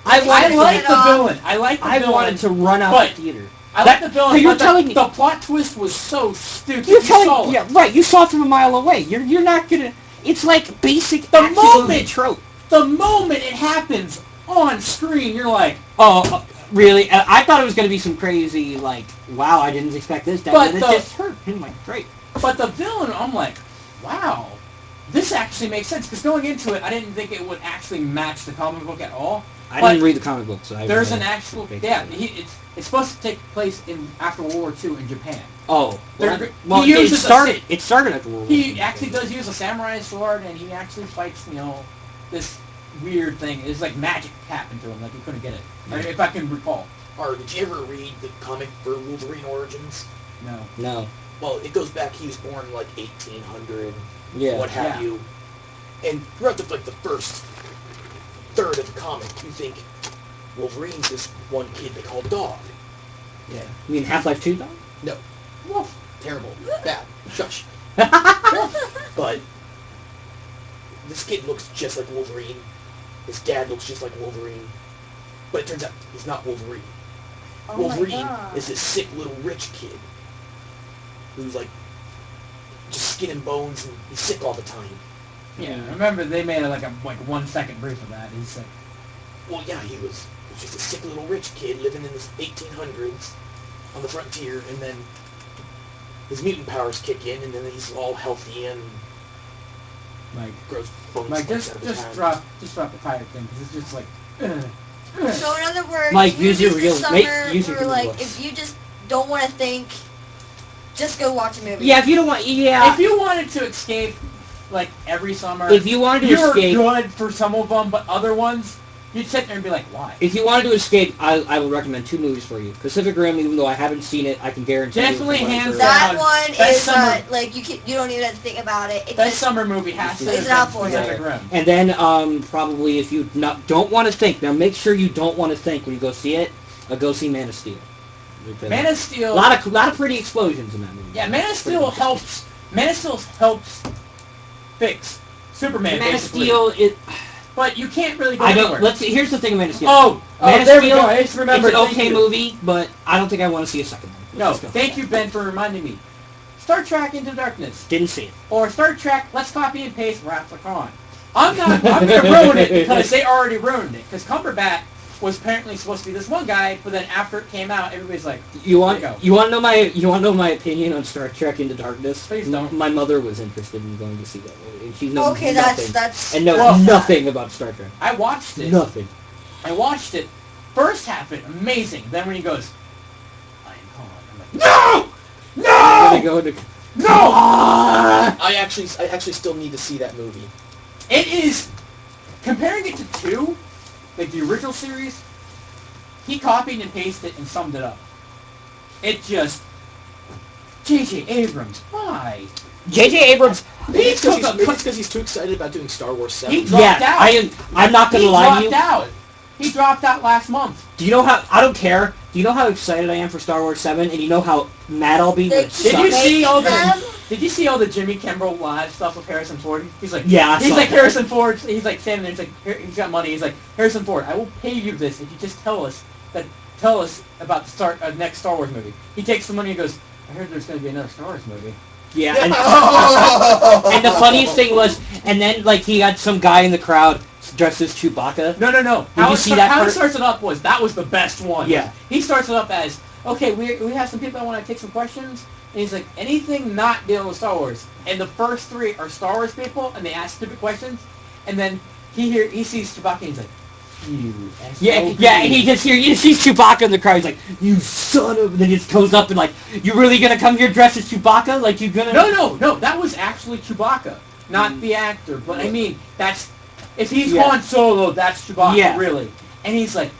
I I like the off. villain. I like the I villain. wanted to run out But- the theater. I like the villain. So you're but telling me... the plot twist was so stupid. You're You saw telling... it. Yeah, right. You saw it from a mile away. You're not going to... It's like basic The action movie moment- trope. The moment it happens on screen, you're like, Oh, really? I thought it was going to be some crazy, like, wow, I didn't expect this. But And it the- just hurt. I'm like, great. but the villain, I'm like, wow. this actually makes sense, because going into it, I didn't think it would actually match the comic book at all. I But didn't read the comic book, so I there's don't an know. actual... Yeah, it's supposed to take place after World War II in Japan. Oh, There- well, he it uses a started. It started at the World War He II. actually does use a samurai sword, and he actually fights, this weird thing. It's like magic happened to him, like he couldn't get it. If I can recall. Or did you ever read the comic for Wolverine Origins? No. No. Well, it goes back. He was born like 1800, Yeah. what have Yeah. you. And throughout the first third of the comic, you think Wolverine's this one kid they call Dog. Yeah. You mean Half-Life 2, though? No, Wolf. terrible, bad, shush. But this kid looks just like Wolverine. His dad looks just like Wolverine. But it turns out he's not Wolverine. Oh my Wolverine God. is this sick little rich kid who's like just skin and bones and he's sick all the time. Yeah, I remember they made like a 1 second brief of that. He's like, Well, yeah, he was just a sick little rich kid living in the 1800s on the frontier, and then his mutant powers kick in, and then he's all healthy and Mike, grows bones Mike, spikes out of his just hand. drop the pirate thing, because it's just like, So in other words, Mike, use your movies this real- make- summer use your were real like, voice. if you just don't want to think, just go watch a movie. Yeah, if you don't want... Yeah. if you wanted to escape, like, every summer, If you wanted to you're escape... good for some of them, but other ones, you'd sit there and be like, why? If you wanted to escape, I will recommend 2 movies for you. Pacific Rim, even though I haven't seen it, I can guarantee Definitely you. it's hands one That down. one Best is summer- like you don't even have to think about it. It That just, summer movie has to It's be out for you. Pacific Rim. And then probably if you don't want to think, now make sure you don't want to think when you go see it. Go see Man of Steel. Because Man of a Steel. lot of pretty explosions in that movie. Yeah, Man of Steel helps. Man of Steel helps fix Superman. Man of basically. Steel, But you can't really go I anywhere. don't. Let's see. Here's the thing, Man of Steel. Oh, Man of there we Steel, go. I just remembered. It's an Thank okay you. movie, but I don't think I want to see a second one. Let's No, just go. thank you, Ben, for reminding me. Star Trek Into Darkness. Didn't see it. Or Star Trek, let's copy and paste Wrath of Khan. I'm going to ruin it because they already ruined it. Because Cumberbatch was apparently supposed to be this one guy, but then after it came out, everybody's like, You want There you go. you want to know my opinion on Star Trek Into Darkness? Please don't. My mother was interested in going to see that movie, and she knows okay, nothing that's and knows Well, nothing about Star Trek. I watched it. Nothing. I watched it. First half of it, amazing. Then when he goes, I am Khan, I'm like, No! no! Gonna go into No! I actually still need to see that movie. It is, comparing it to 2, like the original series, he copied and pasted and summed it up. It just, J.J. Abrams, why? J.J. Abrams. He It's took a because he's too excited about doing Star Wars 7. He dropped out. I'm not gonna He lie to you. dropped out. He dropped out last month. Do you know how? I don't care. Do you know how excited I am for Star Wars 7, and you know how mad I'll be when it Did Did you sucks? see all the? them? Did you see all the Jimmy Kimmel live stuff with Harrison Ford? He's like, Yeah, I he's saw like that. Harrison Ford. He's like standing there. He's like, he's got money. He's like, Harrison Ford, I will pay you this if you just tell us about the next Star Wars movie. He takes the money and goes, I heard there's going to be another Star Wars movie. Yeah. And the funniest thing was, and then like he had some guy in the crowd dressed as Chewbacca. No. Did you see that How part? it starts it up was that was the best one. Yeah. He starts it up as, okay, we have some people that want to take some questions. And he's like, anything not dealing with Star Wars. And the first 3 are Star Wars people, and they ask stupid questions. And then he sees Chewbacca, and he's like, you SOB. Yeah, and he sees Chewbacca in the crowd. He's like, "You son of!" And then he just goes up and like, "You really gonna come here dressed as Chewbacca? Like you gonna?" No, that was actually Chewbacca, not the actor. But I mean, that's if he's Yeah. Han Solo, that's Chewbacca, Yeah. really. And he's like,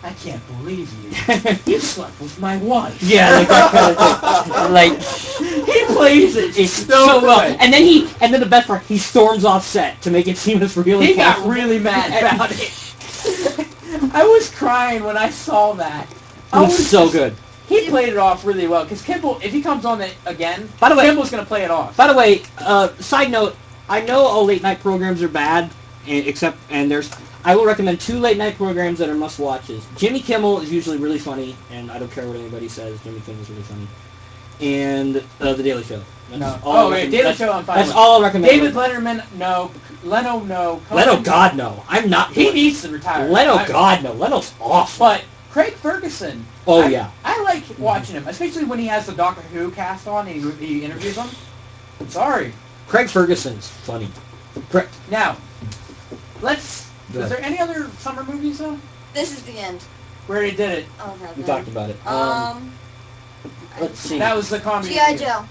I can't believe you. You slept with my wife. Yeah, like that kind of thing. Like He plays it it's so so well. good. And then the best part, he storms off set to make it seem as real as He got possible. really mad about it. I was crying when I saw that. It was so good. He played it off really well because Kimball, if he comes on it again, By the way- Kimball's gonna play it off. By the way, side note, I know all late night programs are bad, I will recommend 2 late night programs that are must watches. Jimmy Kimmel is usually really funny, and I don't care what anybody says, Jimmy Kimmel's really funny. And The Daily Show. That's No. all I'll Oh, wait, recommend. Daily That's- Show I'm fine That's with. all I'll recommend. David Letterman, no. Leno, no. Leno, Conan, God, no. I'm not. He needs to retire. Leno, God, no. Leno's awful. But Craig Ferguson. Oh, I- yeah. I like watching him, especially when he has the Doctor Who cast on and he interviews them. Sorry. Craig Ferguson's funny. Cra- Now, let's... Go Is ahead. there any other summer movies, though? This is the end. We already did it. Oh, okay. We talked about it. Let's see. That was the comedy. G.I. Joe.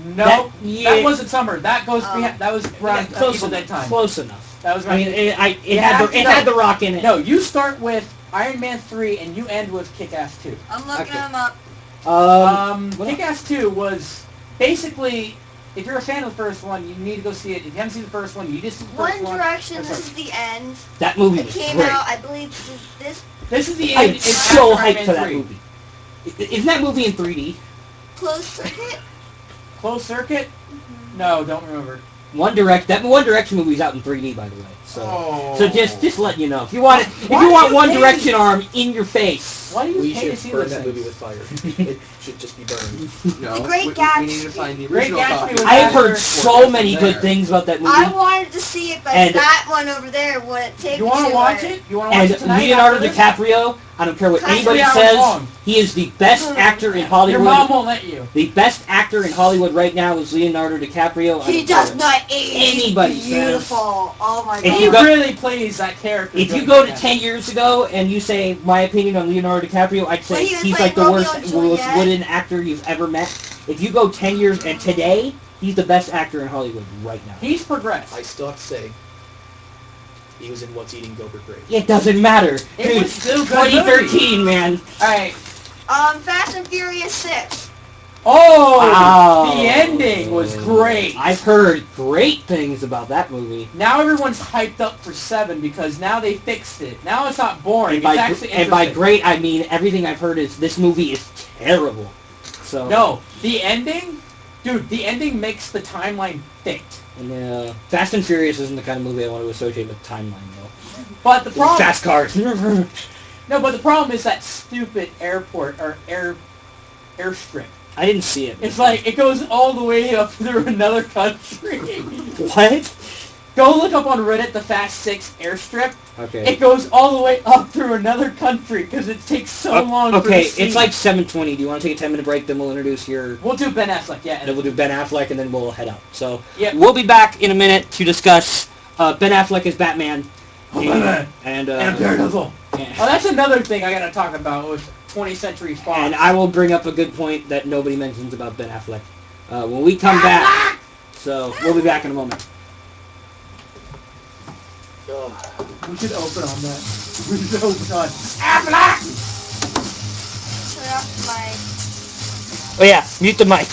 No, that wasn't summer. That goes. That was around close Evil Dead enough. time. Close enough. That was I right. mean, it have had to the Rock in it. No, you start with Iron Man 3 and you end with Kick-Ass 2. I'm looking Okay. them up. What Kick-Ass 2 was basically, if you're a fan of the first one, you need to go see it. If you haven't seen the first one, you just see the first One one. Direction, That's this is the end. That movie It was came great. out, I believe, this This is the end. I'm It's so after Iron hyped Man for that 3. movie. Isn't that movie in 3D? Closed Circuit. Closed Circuit? No, don't remember. That One Direction movie's out in 3D, by the way. So, Oh. so just letting you know, if you want Why do One you hate Direction arm in your face, Why do you We pay to should see burn those that things? movie with fire. It should just be burned. No, The Great we Gatsby. need to find the Great original Gatsby copy. was I have better. heard so many good things about that movie. I wanted to see it, but And- that one over there wouldn't take You me want to to watch it? You want to watch And it tonight? Leonardo after this? DiCaprio, I don't care what That's anybody 3 hours says, long. he is the best actor in Your Hollywood. mom won't let you. The best actor in Hollywood right now is Leonardo DiCaprio. I He don't care does what not age. anybody He's says. beautiful. Oh my If god. He you go- really plays that character. If you really go to good. 10 years ago and you say my opinion on Leonardo DiCaprio, I'd say When he was he's playing like the Romeo worst, and most Juliet. wooden actor you've ever met. If you go 10 years and today, he's the best actor in Hollywood right now. He's progressed. I still have to say, he was in What's Eating Gilbert Grape. It doesn't matter. It Dude, was still good 2013, man. Alright. Fast and Furious 6. Oh! Wow. The ending was great. I've heard great things about that movie. Now everyone's hyped up for 7 because now they fixed it. Now it's not boring. And by, It's actually and by interesting. great, I mean everything I've heard is this movie is terrible. So No, the ending, dude, the ending makes the timeline fit. And, Fast and Furious isn't the kind of movie I want to associate with timeline, though. But the problem, Fast cars. no, but the problem is that stupid airport or airstrip. I didn't see it. It's like it goes all the way up through another country. What? Go look up on Reddit the Fast 6 airstrip. Okay. It goes all the way up through another country because it takes so long. Okay, for the it's scene. like 7:20. Do you want to take a 10-minute break? Then we'll introduce your. We'll do Ben Affleck, yeah. Then we'll do Ben Affleck, and then we'll head out. So Yep. we'll be back in a minute to discuss Ben Affleck as Batman. And Daredevil. and Oh, that's another thing I gotta talk about with 20th Century Fox. I will bring up a good point that nobody mentions about Ben Affleck when we come back. So we'll be back in a moment. We should open on that. We should open on Affleck! Turn off my... Oh yeah, mute the mic.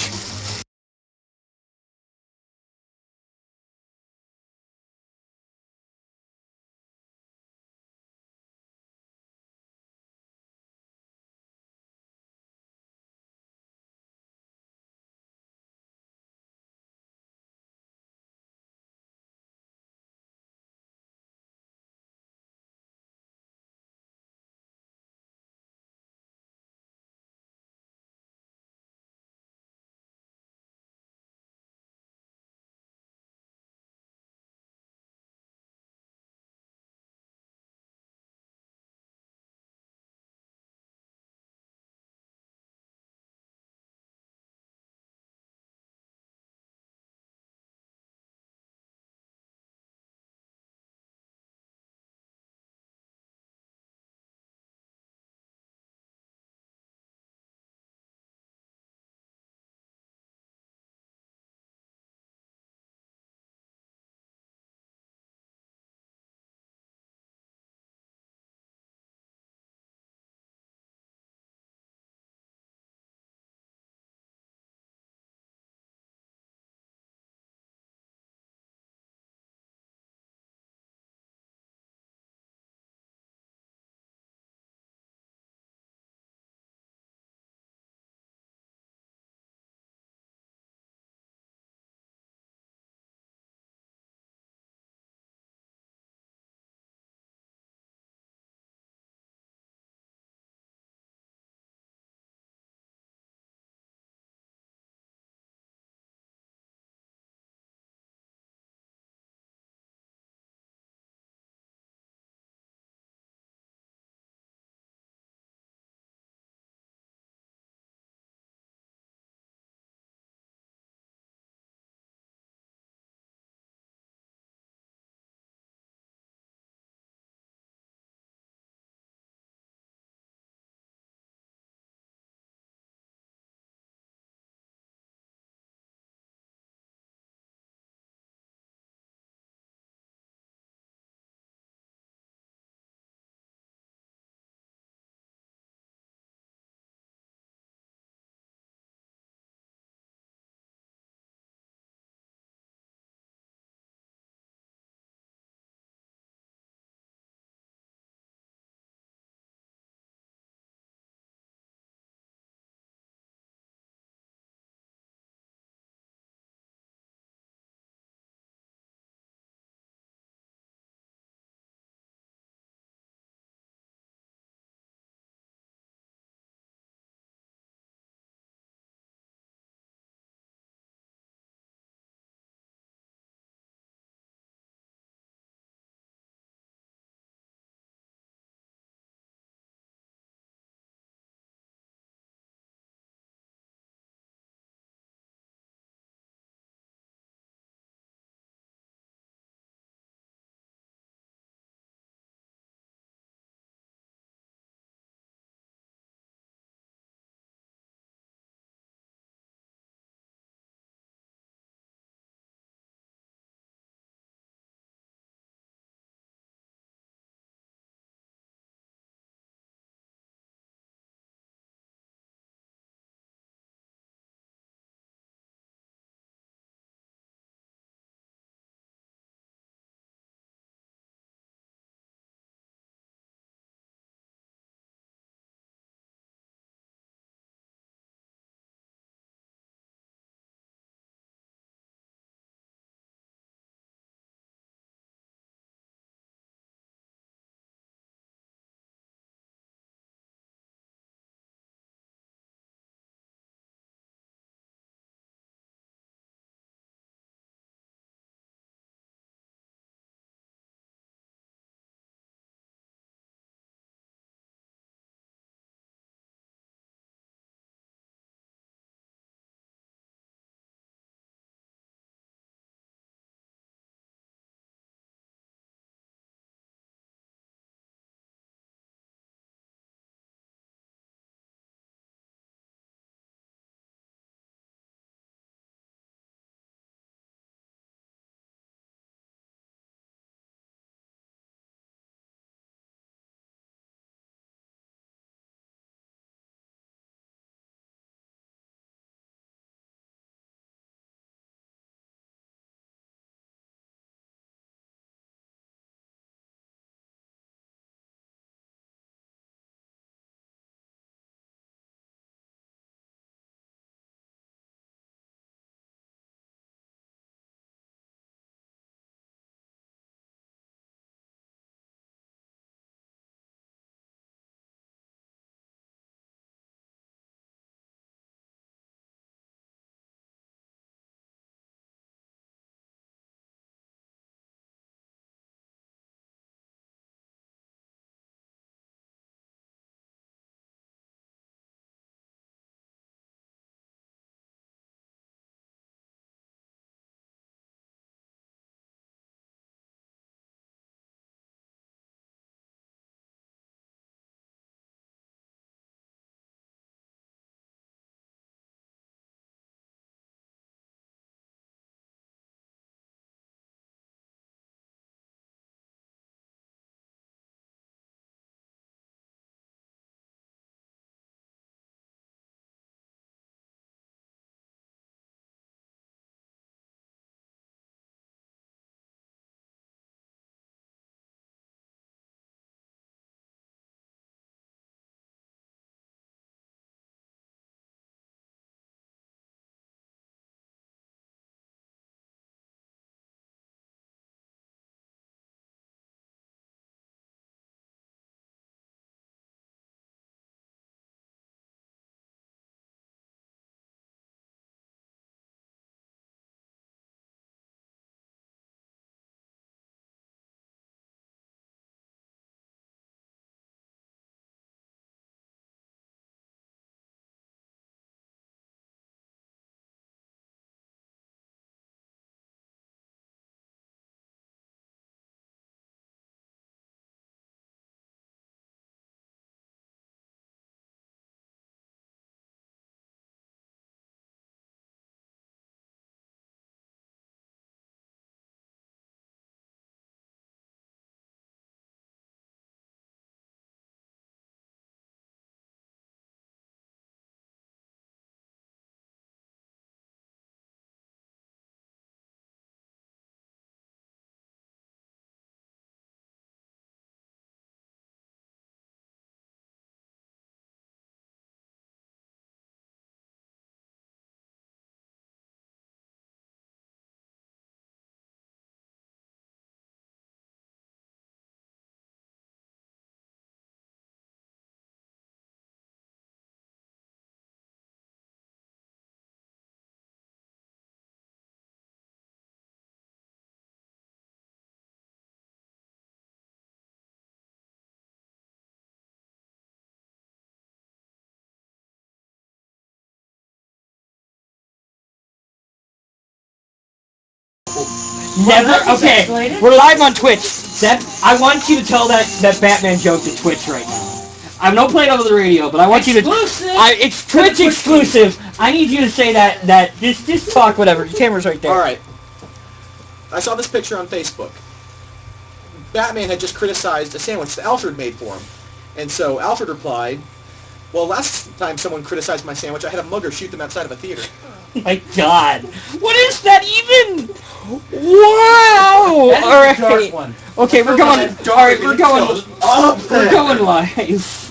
Never. Well, that's Okay, escalated. we're live on Twitch. I want you to tell that Batman joke to Twitch right now. I don't play it over the radio, but I want you to. Exclusive. It's Twitch exclusive. I need you to say that. Just talk whatever. Your camera's right there. All right. I saw this picture on Facebook. Batman had just criticized a sandwich that Alfred made for him. And so Alfred replied, well, last time someone criticized my sandwich, I had a mugger shoot them outside of a theater. My God, what is that even? Wow! That is All the dark right. one. Okay, we're going. All right, we're going. We're going live.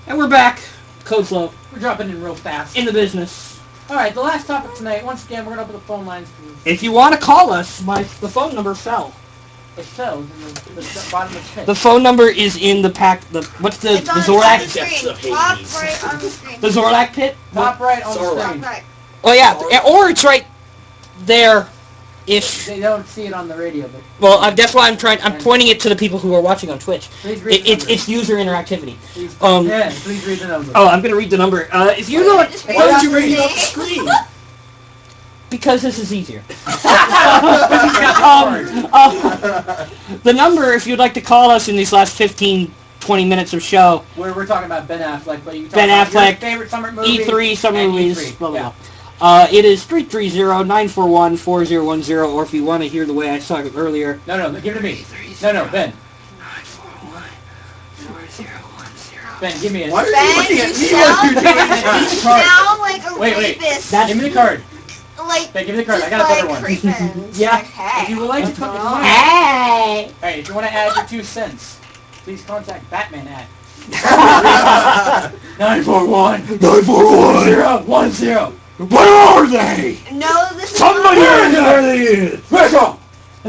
And we're back. Code slow. We're dropping in real fast. In the business. All right, the last topic tonight. Once again, we're gonna open the phone lines. If you want to call us, the phone number fell. It fell in the bottom of the pit. The phone number is in the pack. What's the It's on the Zorlak? screen. Depths of Top Hades. right on the screen. The Zorlak pit. Top right on the Sorry. Top screen. right. Oh yeah, or it's right there. If They don't see it on the radio, but that's why I'm trying. I'm pointing it to the people who are watching on Twitch. please read the number. It's user interactivity. Please, Yes, please read the number. Oh, I'm gonna read the number. If you know it, Just Why read don't off you the read it off the screen. screen? because this is easier. got The number, if you'd like to call us in these last 15, 20 minutes of show, Where we're talking about Ben Affleck, but you talk Ben about your Affleck, favorite summer movie, E3, summer and movies, E3. blah, blah, Yeah. blah. It is 330-941-4010, or if you want to hear the way I saw it earlier, No, give it to me. No, Ben. 941-4010. Ben, give me it. Why are you Ben, looking you at me while you're doing that? sound like a Wait. rapist. That's- Give me the card. Like, Ben, give me the card. I just got a better like one. creeping. Yeah. Like, hey. If you would like to come, Hey! Alright, if you want to add your 2 cents, please contact Batman at 941 1010. Where are they? No, this is Somebody in there they is! Where's up?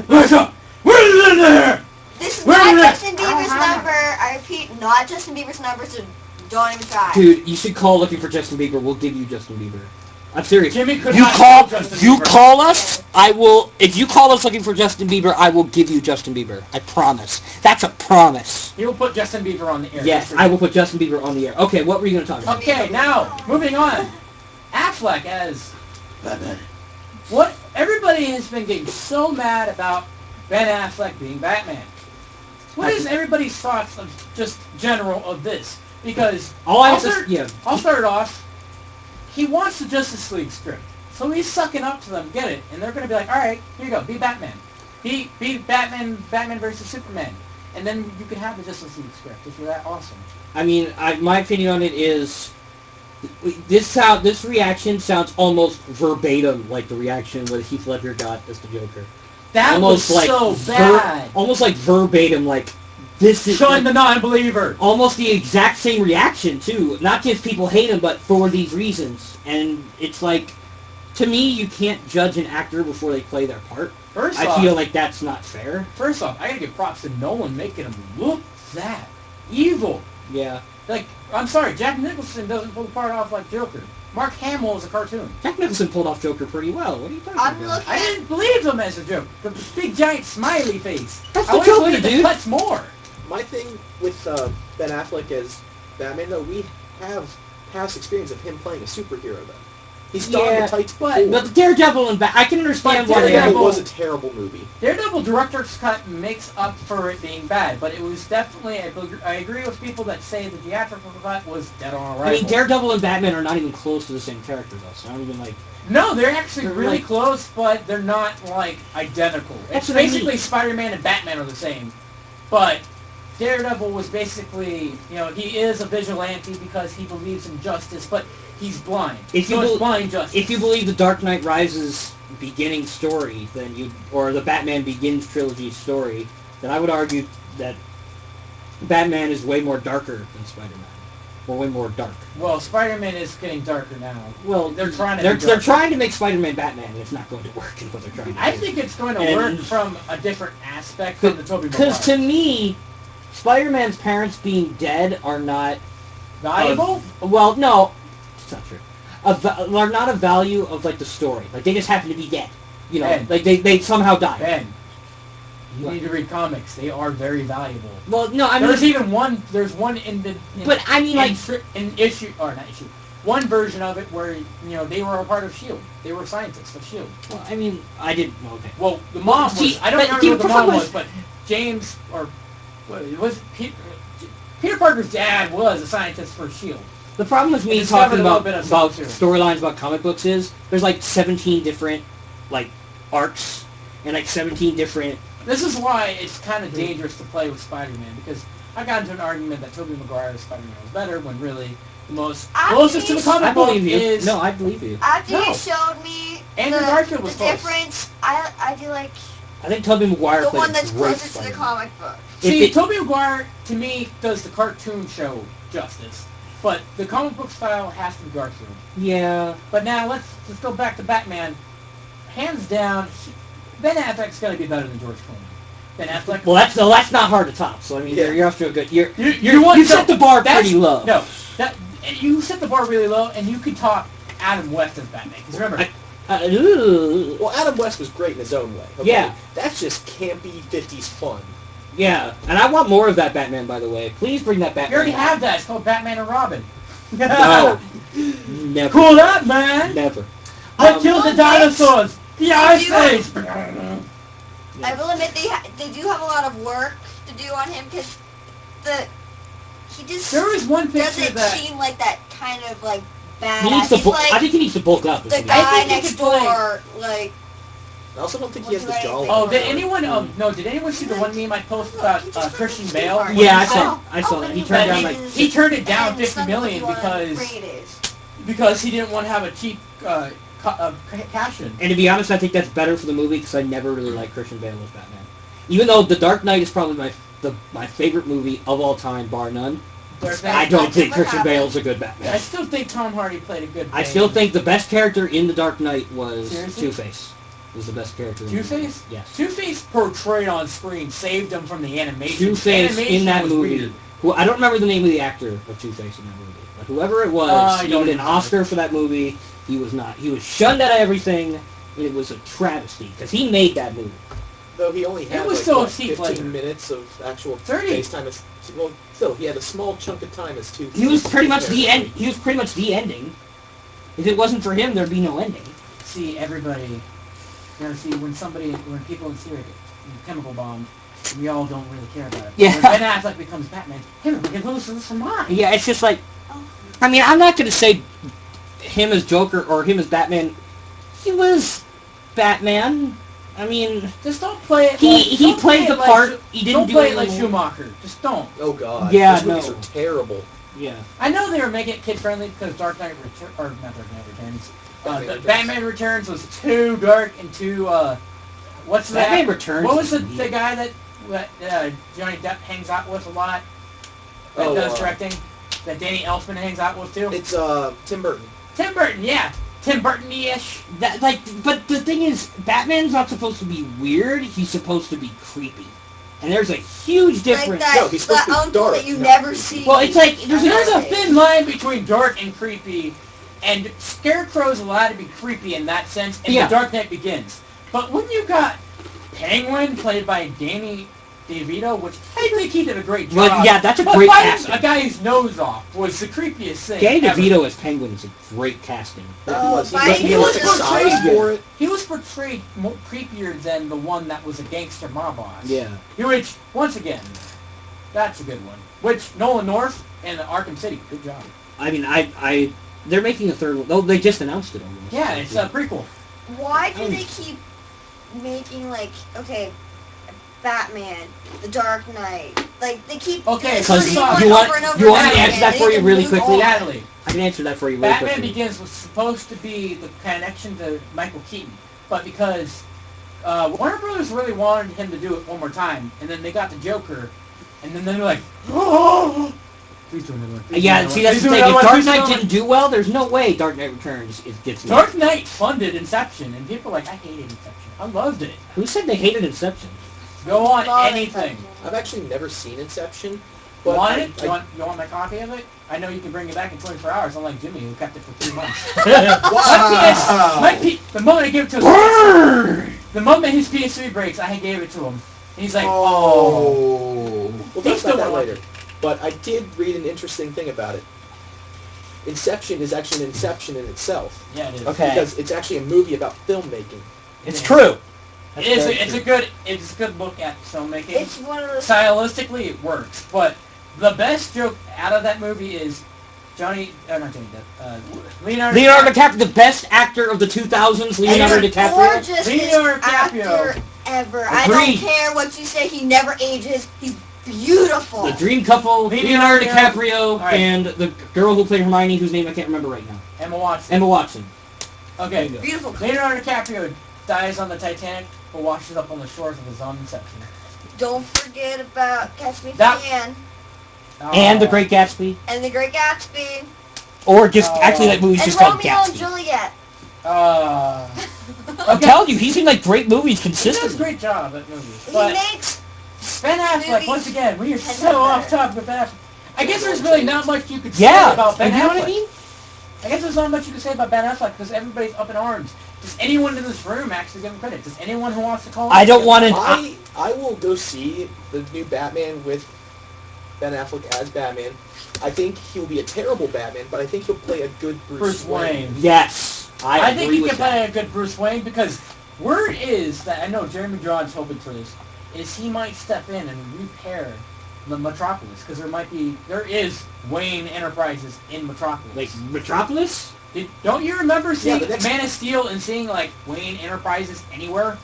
Where's up? Where's in there? This is Where not is it? Justin Bieber's number. I repeat, not Justin Bieber's number, so don't even try. Dude, you should call looking for Justin Bieber. We'll give you Justin Bieber. I'm serious. Jimmy could You not call, tell Justin you Bieber. call us. I will. If you call us looking for Justin Bieber, I will give you Justin Bieber. I promise. That's a promise. He will put Justin Bieber on the air. Yes, I will put Justin Bieber on the air. Okay, what were you gonna talk about? Okay, now, moving on. Affleck as Batman. What? Everybody has been getting so mad about Ben Affleck being Batman. What is everybody's thoughts of just general of this? Because I'll start it off. He wants the Justice League script, so he's sucking up to them. Get it? And they're gonna be like, all right, here you go, be Batman, be Batman versus Superman, and then you can have the Justice League script if you're that awesome. I mean, my opinion on it is this reaction sounds almost verbatim like the reaction that Heath Ledger got as the Joker. That Almost was like so bad. Almost like verbatim, like this is Shun the non-believer. almost the exact same reaction too. Not just people hate him, but for these reasons. And it's like, to me, you can't judge an actor before they play their part. First I off, feel like that's not fair. First off, I gotta give props to Nolan making him look that evil. Yeah. Like, I'm sorry, Jack Nicholson doesn't pull the part off like Joker. Mark Hamill is a cartoon. Jack Nicholson pulled off Joker pretty well. What are you talking I'm about? looking I didn't believe him as a Joker. The big giant smiley face. That's I the always Joker, believed dude. it cuts more. My thing with Ben Affleck as Batman, though, we have past experience of him playing a superhero, though. He's donned Yeah, the tights but- before. But Daredevil and I can understand But why they Daredevil Daredevil- was a terrible movie. Daredevil director's cut makes up for it being bad, but it was definitely, I agree with people that say the theatrical cut was dead on arrival. I mean, Daredevil and Batman are not even close to the same character, though. So I don't even like. No, they're actually They're really like- close, but they're not, like, identical. That's It's what I basically mean. Spider-Man and Batman are the same, but Daredevil was basically, he is a vigilante because he believes in justice, but he's blind. If you so it's bel- blind justice. If you believe the Dark Knight Rises beginning story, or the Batman Begins trilogy story, then I would argue that Batman is way more darker than Spider-Man, or way more dark. Well, Spider-Man is getting darker now. Well, They're trying to They're be darker. trying to make Spider-Man Batman, and it's not going to work. In what they're trying to do. I think it's going to And- work from a different aspect from the Tobey Because to Maguire. me, Spider-Man's parents being dead are not Valuable? well, no, it's not true. Are not a value of like the story. Like they just happen to be dead. You know, Ben. like they somehow died. Ben, you What? need to read comics. They are very valuable. Well, no, I mean, There's one in the... but I mean, like, in issue, or not issue, one version of it where they were a part of Shield. They were scientists of Shield. Well, I mean, I didn't. Okay. Well, the mom was. See, I don't but remember what the mom problem was, but James or what it was Peter Parker's dad was a scientist for Shield. The problem with me discovered talking a little about bit of storylines about comic books is there's like 17 different like arcs and like 17 different. This is why it's kind of dangerous to play with Spider-Man, because I got into an argument that Tobey Maguire's Spider-Man was better when really the most closest to the comic I book believe you. is... No, I believe you. After No. you showed me Andrew the Garfield was close. difference, I do like I think Tobey Maguire the played one a that's great closest to the Spider-Man. comic book. See, If it- Tobey Maguire, to me, does the cartoon show justice. But the comic book style has to be Garfield. Yeah. But now let's go back to Batman. Hands down, Ben Affleck's got to be better than George Clooney. Ben Affleck. Well, that's not hard to top. So I mean, Yeah. you're off to a good. You want- set the bar that's- pretty low. No, you set the bar really low, and you could top Adam West as Batman. Because remember, Ooh. Well, Adam West was great in his own way. Okay? Yeah. That's just campy 50s fun. Yeah, and I want more of that Batman, by the way. Please bring that Batman. you already back. have that. It's called Batman and Robin. No. Never. Cool that, man. Never. What killed the dinosaurs? The Ice you- Age. I will admit they do have a lot of work to do on him because he just There was one picture doesn't that seem like that kind of like badass. He needs to. He's I like think he needs to bulk up. the isn't he? guy think he next could play- door, like I also don't think he has the What's jawline. Oh, did anyone? Did anyone see the one meme I posted about Christian Bale? Yeah, I He said- saw. I saw that. He turned down like. He turned it down and 50 some of million you wanna because grade is. he didn't want to have a cheap cash in. And to be honest, I think that's better for the movie because I never really liked Christian Bale as Batman. Even though The Dark Knight is probably my favorite movie of all time, bar none. I don't think Christian Bale's a good I Batman. still think Tom Hardy played a good. I Bane. still think the best character in The Dark Knight was Seriously? Two-Face. Was the best character. in the movie. Two-Face? Yes. Two-Face portrayed on screen saved him from the animation. Two-Face Animation in that was movie. weird. Who I don't remember the name of the actor of Two-Face in that movie, but whoever it was, I he don't needed an remember. Oscar for that movie. He was not. He was shunned out of everything, and it was a travesty because he made that movie. Though he only had was like, still what, a cheap 15 pleasure. minutes of actual 30. face time. Well, still, he had a small chunk of time as two. He was pretty much the end. He was pretty much the ending. If it wasn't for him, there'd be no ending. See, everybody. When people in Syria get chemical bombed, we all don't really care about it. Yeah. When Ben Affleck becomes Batman, him can lose this for mine. Yeah, it's just like, I mean, I'm not gonna say him as Joker or him as Batman. He was Batman. I mean, Just don't play it. He don't play played it the like part. Schu- He didn't don't do play it it like anymore. Schumacher. Just don't. Oh God. Yeah, Those movies no. are terrible. Yeah. I know they were making it kid friendly because Dark Knight Returns, or not Dark Knight Returns. Batman Returns. Batman Returns was too dark and too. What's that? Batman Returns. What was the is guy that Johnny Depp hangs out with a lot? That Oh, does directing. That Danny Elfman hangs out with too. It's Tim Burton. Tim Burton, yeah. Tim Burton-ish. That but the thing is, Batman's not supposed to be weird. He's supposed to be creepy, and there's a huge like difference. that, No, he's supposed to be uncle dark, that you not never creepy. see. Well, it's like there's a thin line between dark and creepy, and Scarecrow's allowed to be creepy in that sense, and Yeah. The Dark Knight Begins. But when you got Penguin, played by Danny DeVito, which I think he did a great job. Well, yeah, that's a but great biting casting. a guy's nose off was the creepiest thing Danny ever. DeVito as Penguin is a great casting. He was was size portrayed- for it. He was portrayed more creepier than the one that was a gangster mob boss. Yeah. Which, once again, that's a good one. Which, Nolan North and Arkham City, good job. I mean, they're making a third one. Oh, they just announced it almost. Yeah, it's a prequel. Why do they keep making Batman, The Dark Knight? Like they keep Okay, doing first the same off, one you want- over and over you want me to again, answer that and for they you can really move quickly? on. Natalie, I can answer that for you really Batman quickly. Begins was supposed to be the connection to Michael Keaton, but because Warner Brothers really wanted him to do it one more time, and then they got the Joker, and then they're like, oh, please do another one. Please do Yeah, another see, one. that's Please the do thing. another If one. Dark Please do Knight another didn't do well, there's no way Dark Knight Returns gets one. Dark Knight funded Inception, and people are like, I hated Inception. I loved it. Who said they hated Inception? Go on Love anything. Inception. I've actually never seen Inception. You But want I- it? You want my copy of it? I know you can bring it back in 24 hours, unlike Jimmy, who kept it for 3 months. The moment I give it to him, the moment his PS3 breaks, I gave it to him. And he's like, oh. We'll They talk still about that want later. But I did read an interesting thing about it. Inception is actually an inception in itself. Yeah, it is. Okay. Because it's actually a movie about filmmaking. It's true. It is. very It's true. a good look at filmmaking. It's one of those. Stylistically, it works, but the best joke out of that movie is not Johnny Depp. Leonardo DiCaprio, the best actor of the 2000s, Leonardo and the DiCaprio. gorgeous Leonardo DiCaprio. actor ever. I don't Agreed. care what you say. He never ages. He's beautiful. The dream couple, Leonardo Leonardo DiCaprio, Alright. and the girl who played Hermione, whose name I can't remember right now. Emma Watson. Emma Watson. Okay. Beautiful. Leonardo DiCaprio dies on the Titanic, but washes up on the shores of his own Inception. Don't forget about Catch Me If That- You Can And The Great Gatsby. and The Great Gatsby Or just, actually that movie's and just called Romeo and Gatsby. Juliet. I'm telling you, he's in like great movies He does a consistently. great job at movies. He But makes Ben Affleck, movies once again, we are ten so times off better. topic with Ben Affleck. I guess there's really not much you could say Yeah, about Ben you know Affleck. what I mean? I guess there's not much you can say about Ben Affleck because everybody's up in arms. Does anyone in this room actually give him credit? Does anyone who wants to call him? I don't want to. I will go see the new Batman with Ben Affleck as Batman. I think he'll be a terrible Batman, but I think he'll play a good Bruce Wayne. Yes, I think agree he with can that. play a good Bruce Wayne because word is that I know Jeremy John's hoping for this is he might step in and repair the Metropolis because there is Wayne Enterprises in Metropolis. Like Metropolis? Don't you remember seeing the next- Man of Steel and seeing like Wayne Enterprises anywhere?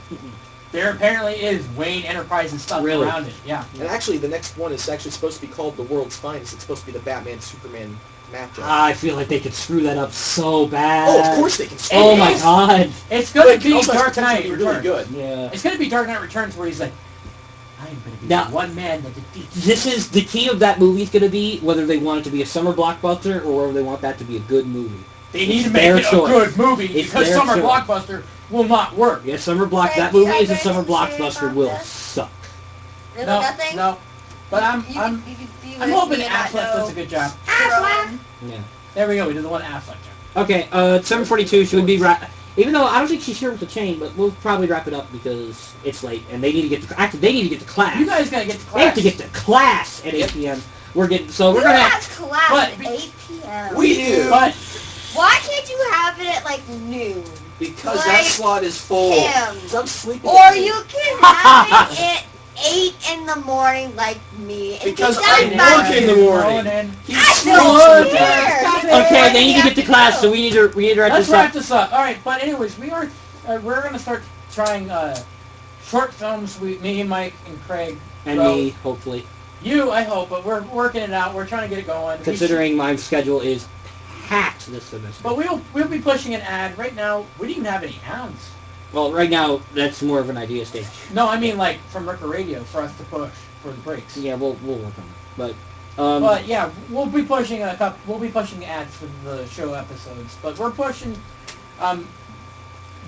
There apparently is Wayne Enterprises stuff Really? around it. Yeah. And actually, the next one is actually supposed to be called The World's Finest. It's supposed to be the Batman-Superman matchup. I feel like they could screw that up so bad. Oh, of course they can. Oh It my is. god. It's gonna But it be also has Dark potential Knight to be really Returns. good. Yeah. It's gonna be Dark Knight Returns where he's like, I'm gonna be Now- the one man that defeats. This is the key of that movie is going to be whether they want it to be a summer blockbuster or whether they want that to be a good movie. They need to It's make their it a choice. good movie It's because their summer choice. blockbuster will not work. Yeah, Craig, that do you movie have is a summer anything to say blockbuster about will this? suck. Really No, nothing? no. But I'm You I'm hoping would not Affleck does a know. good job. Affleck. Yeah. There we go. We did the one Affleck job. Okay, 7:42 should we be even though I don't think she's here with the chain, but we'll probably wrap it up because it's late and they need to get to they need to get to class. You guys gotta get to They have class. to get to class at 8 p.m. We're We gonna don't have class but- at 8 p.m. We do. But Why can't you have it at like noon? Because Like that slot is full. Him. I'm sleeping. Or you can have it at 8 in the morning like me. And Because be I done by work in the morning. I Good. don't care. Stop it. Okay, they need to get to class, so we need to wrap Let's this wrap up. this up. All right, but anyways, we're gonna start trying short films. Me and Mike and Craig. And wrote. me, hopefully. You, I hope, but we're working it out. We're trying to get it going. Considering my schedule is packed this semester. But we'll be pushing an ad right now. We didn't even have any ads. Well, right now, that's more of an idea stage. No, I mean like from Ricker Radio for us to push for the breaks. Yeah, we'll work on it. But yeah, we'll be pushing We'll be pushing ads for the show episodes. But we're pushing.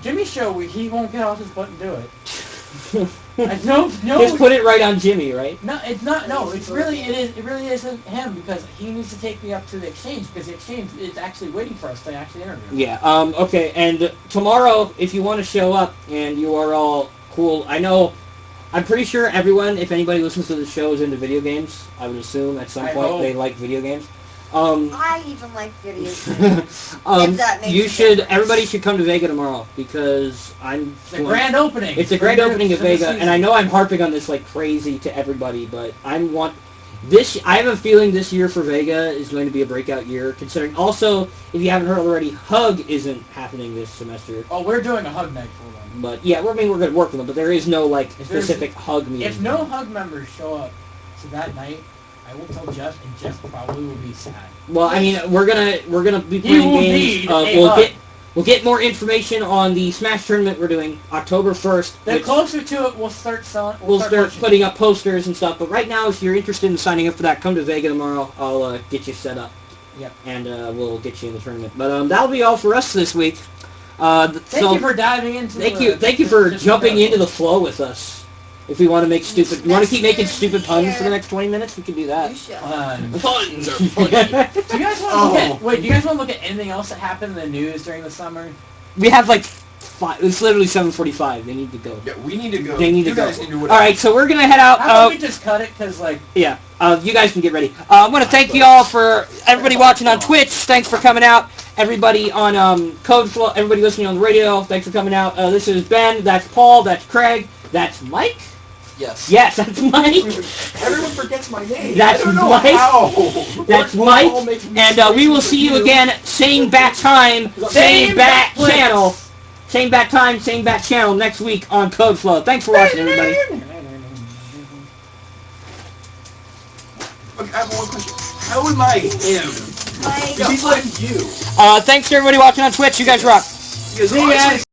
Jimmy's show. He won't get off his butt and do it. No. Just put it right on Jimmy, right? No, it's not. No, it really isn't him because he needs to take me up to the exchange because the exchange is actually waiting for us to actually interview. Yeah, okay, and tomorrow, if you want to show up and you are all cool, I'm pretty sure everyone, if anybody listens to the show, is into video games. I would assume at some I point hope. they like video games. I even like video games. If that makes Everybody should come to Vega tomorrow because It's a grand opening. It's a grand opening of Vega, and I know I'm harping on this like crazy to everybody, but I have a feeling this year for Vega is going to be a breakout year, considering also, if you haven't heard already, Hug isn't happening this semester. Oh, we're doing a hug night for them. But yeah, we're going to work with them, but there is no like If there's- specific Hug meeting. If no hug members show up to that night, I will tell Jeff, and Jeff probably will be sad. Well, I mean, we're gonna be You playing will games. need a hug. We'll get more information on the Smash tournament we're doing October 1st. The which closer to it, we'll start selling. we'll start pushing. putting up posters and stuff. But right now, if you're interested in signing up for that, come to Vega tomorrow. I'll get you set up. Yep. And we'll get you in the tournament. But that'll be all for us this week. Thank you for diving into. Thank you for jumping into the flow with us. If we want to make stupid, you want to keep making stupid puns for the next 20 minutes, we can do You that. should. Puns are funny. Do you guys want to look at? Wait, do you guys want to look at anything else that happened in the news during the summer? We have like it's literally 7:45. They need to go. Yeah, we need to go. They need you to guys go. need to do All right, so we're gonna head How about out. we just cut it? Cause like Yeah. You guys can get ready. I want to thank you all for everybody watching on Twitch. Thanks for coming out. Everybody on Code Flow, everybody listening on the radio, thanks for coming out. This is Ben. That's Paul. That's Craig. That's Mike. Yes. Yes, that's Mike. Everyone forgets my name. That's I don't know Mike. how. That's We're Mike. all making And we will see you mistakes. again. Same bat time. Same bat channel. Same bat time. Same bat channel next week on Code Flow. Thanks for watching, everybody. Okay, I have one question. How am I him? Like, Because he's like you. Thanks to everybody watching on Twitch. You guys rock. Because honestly,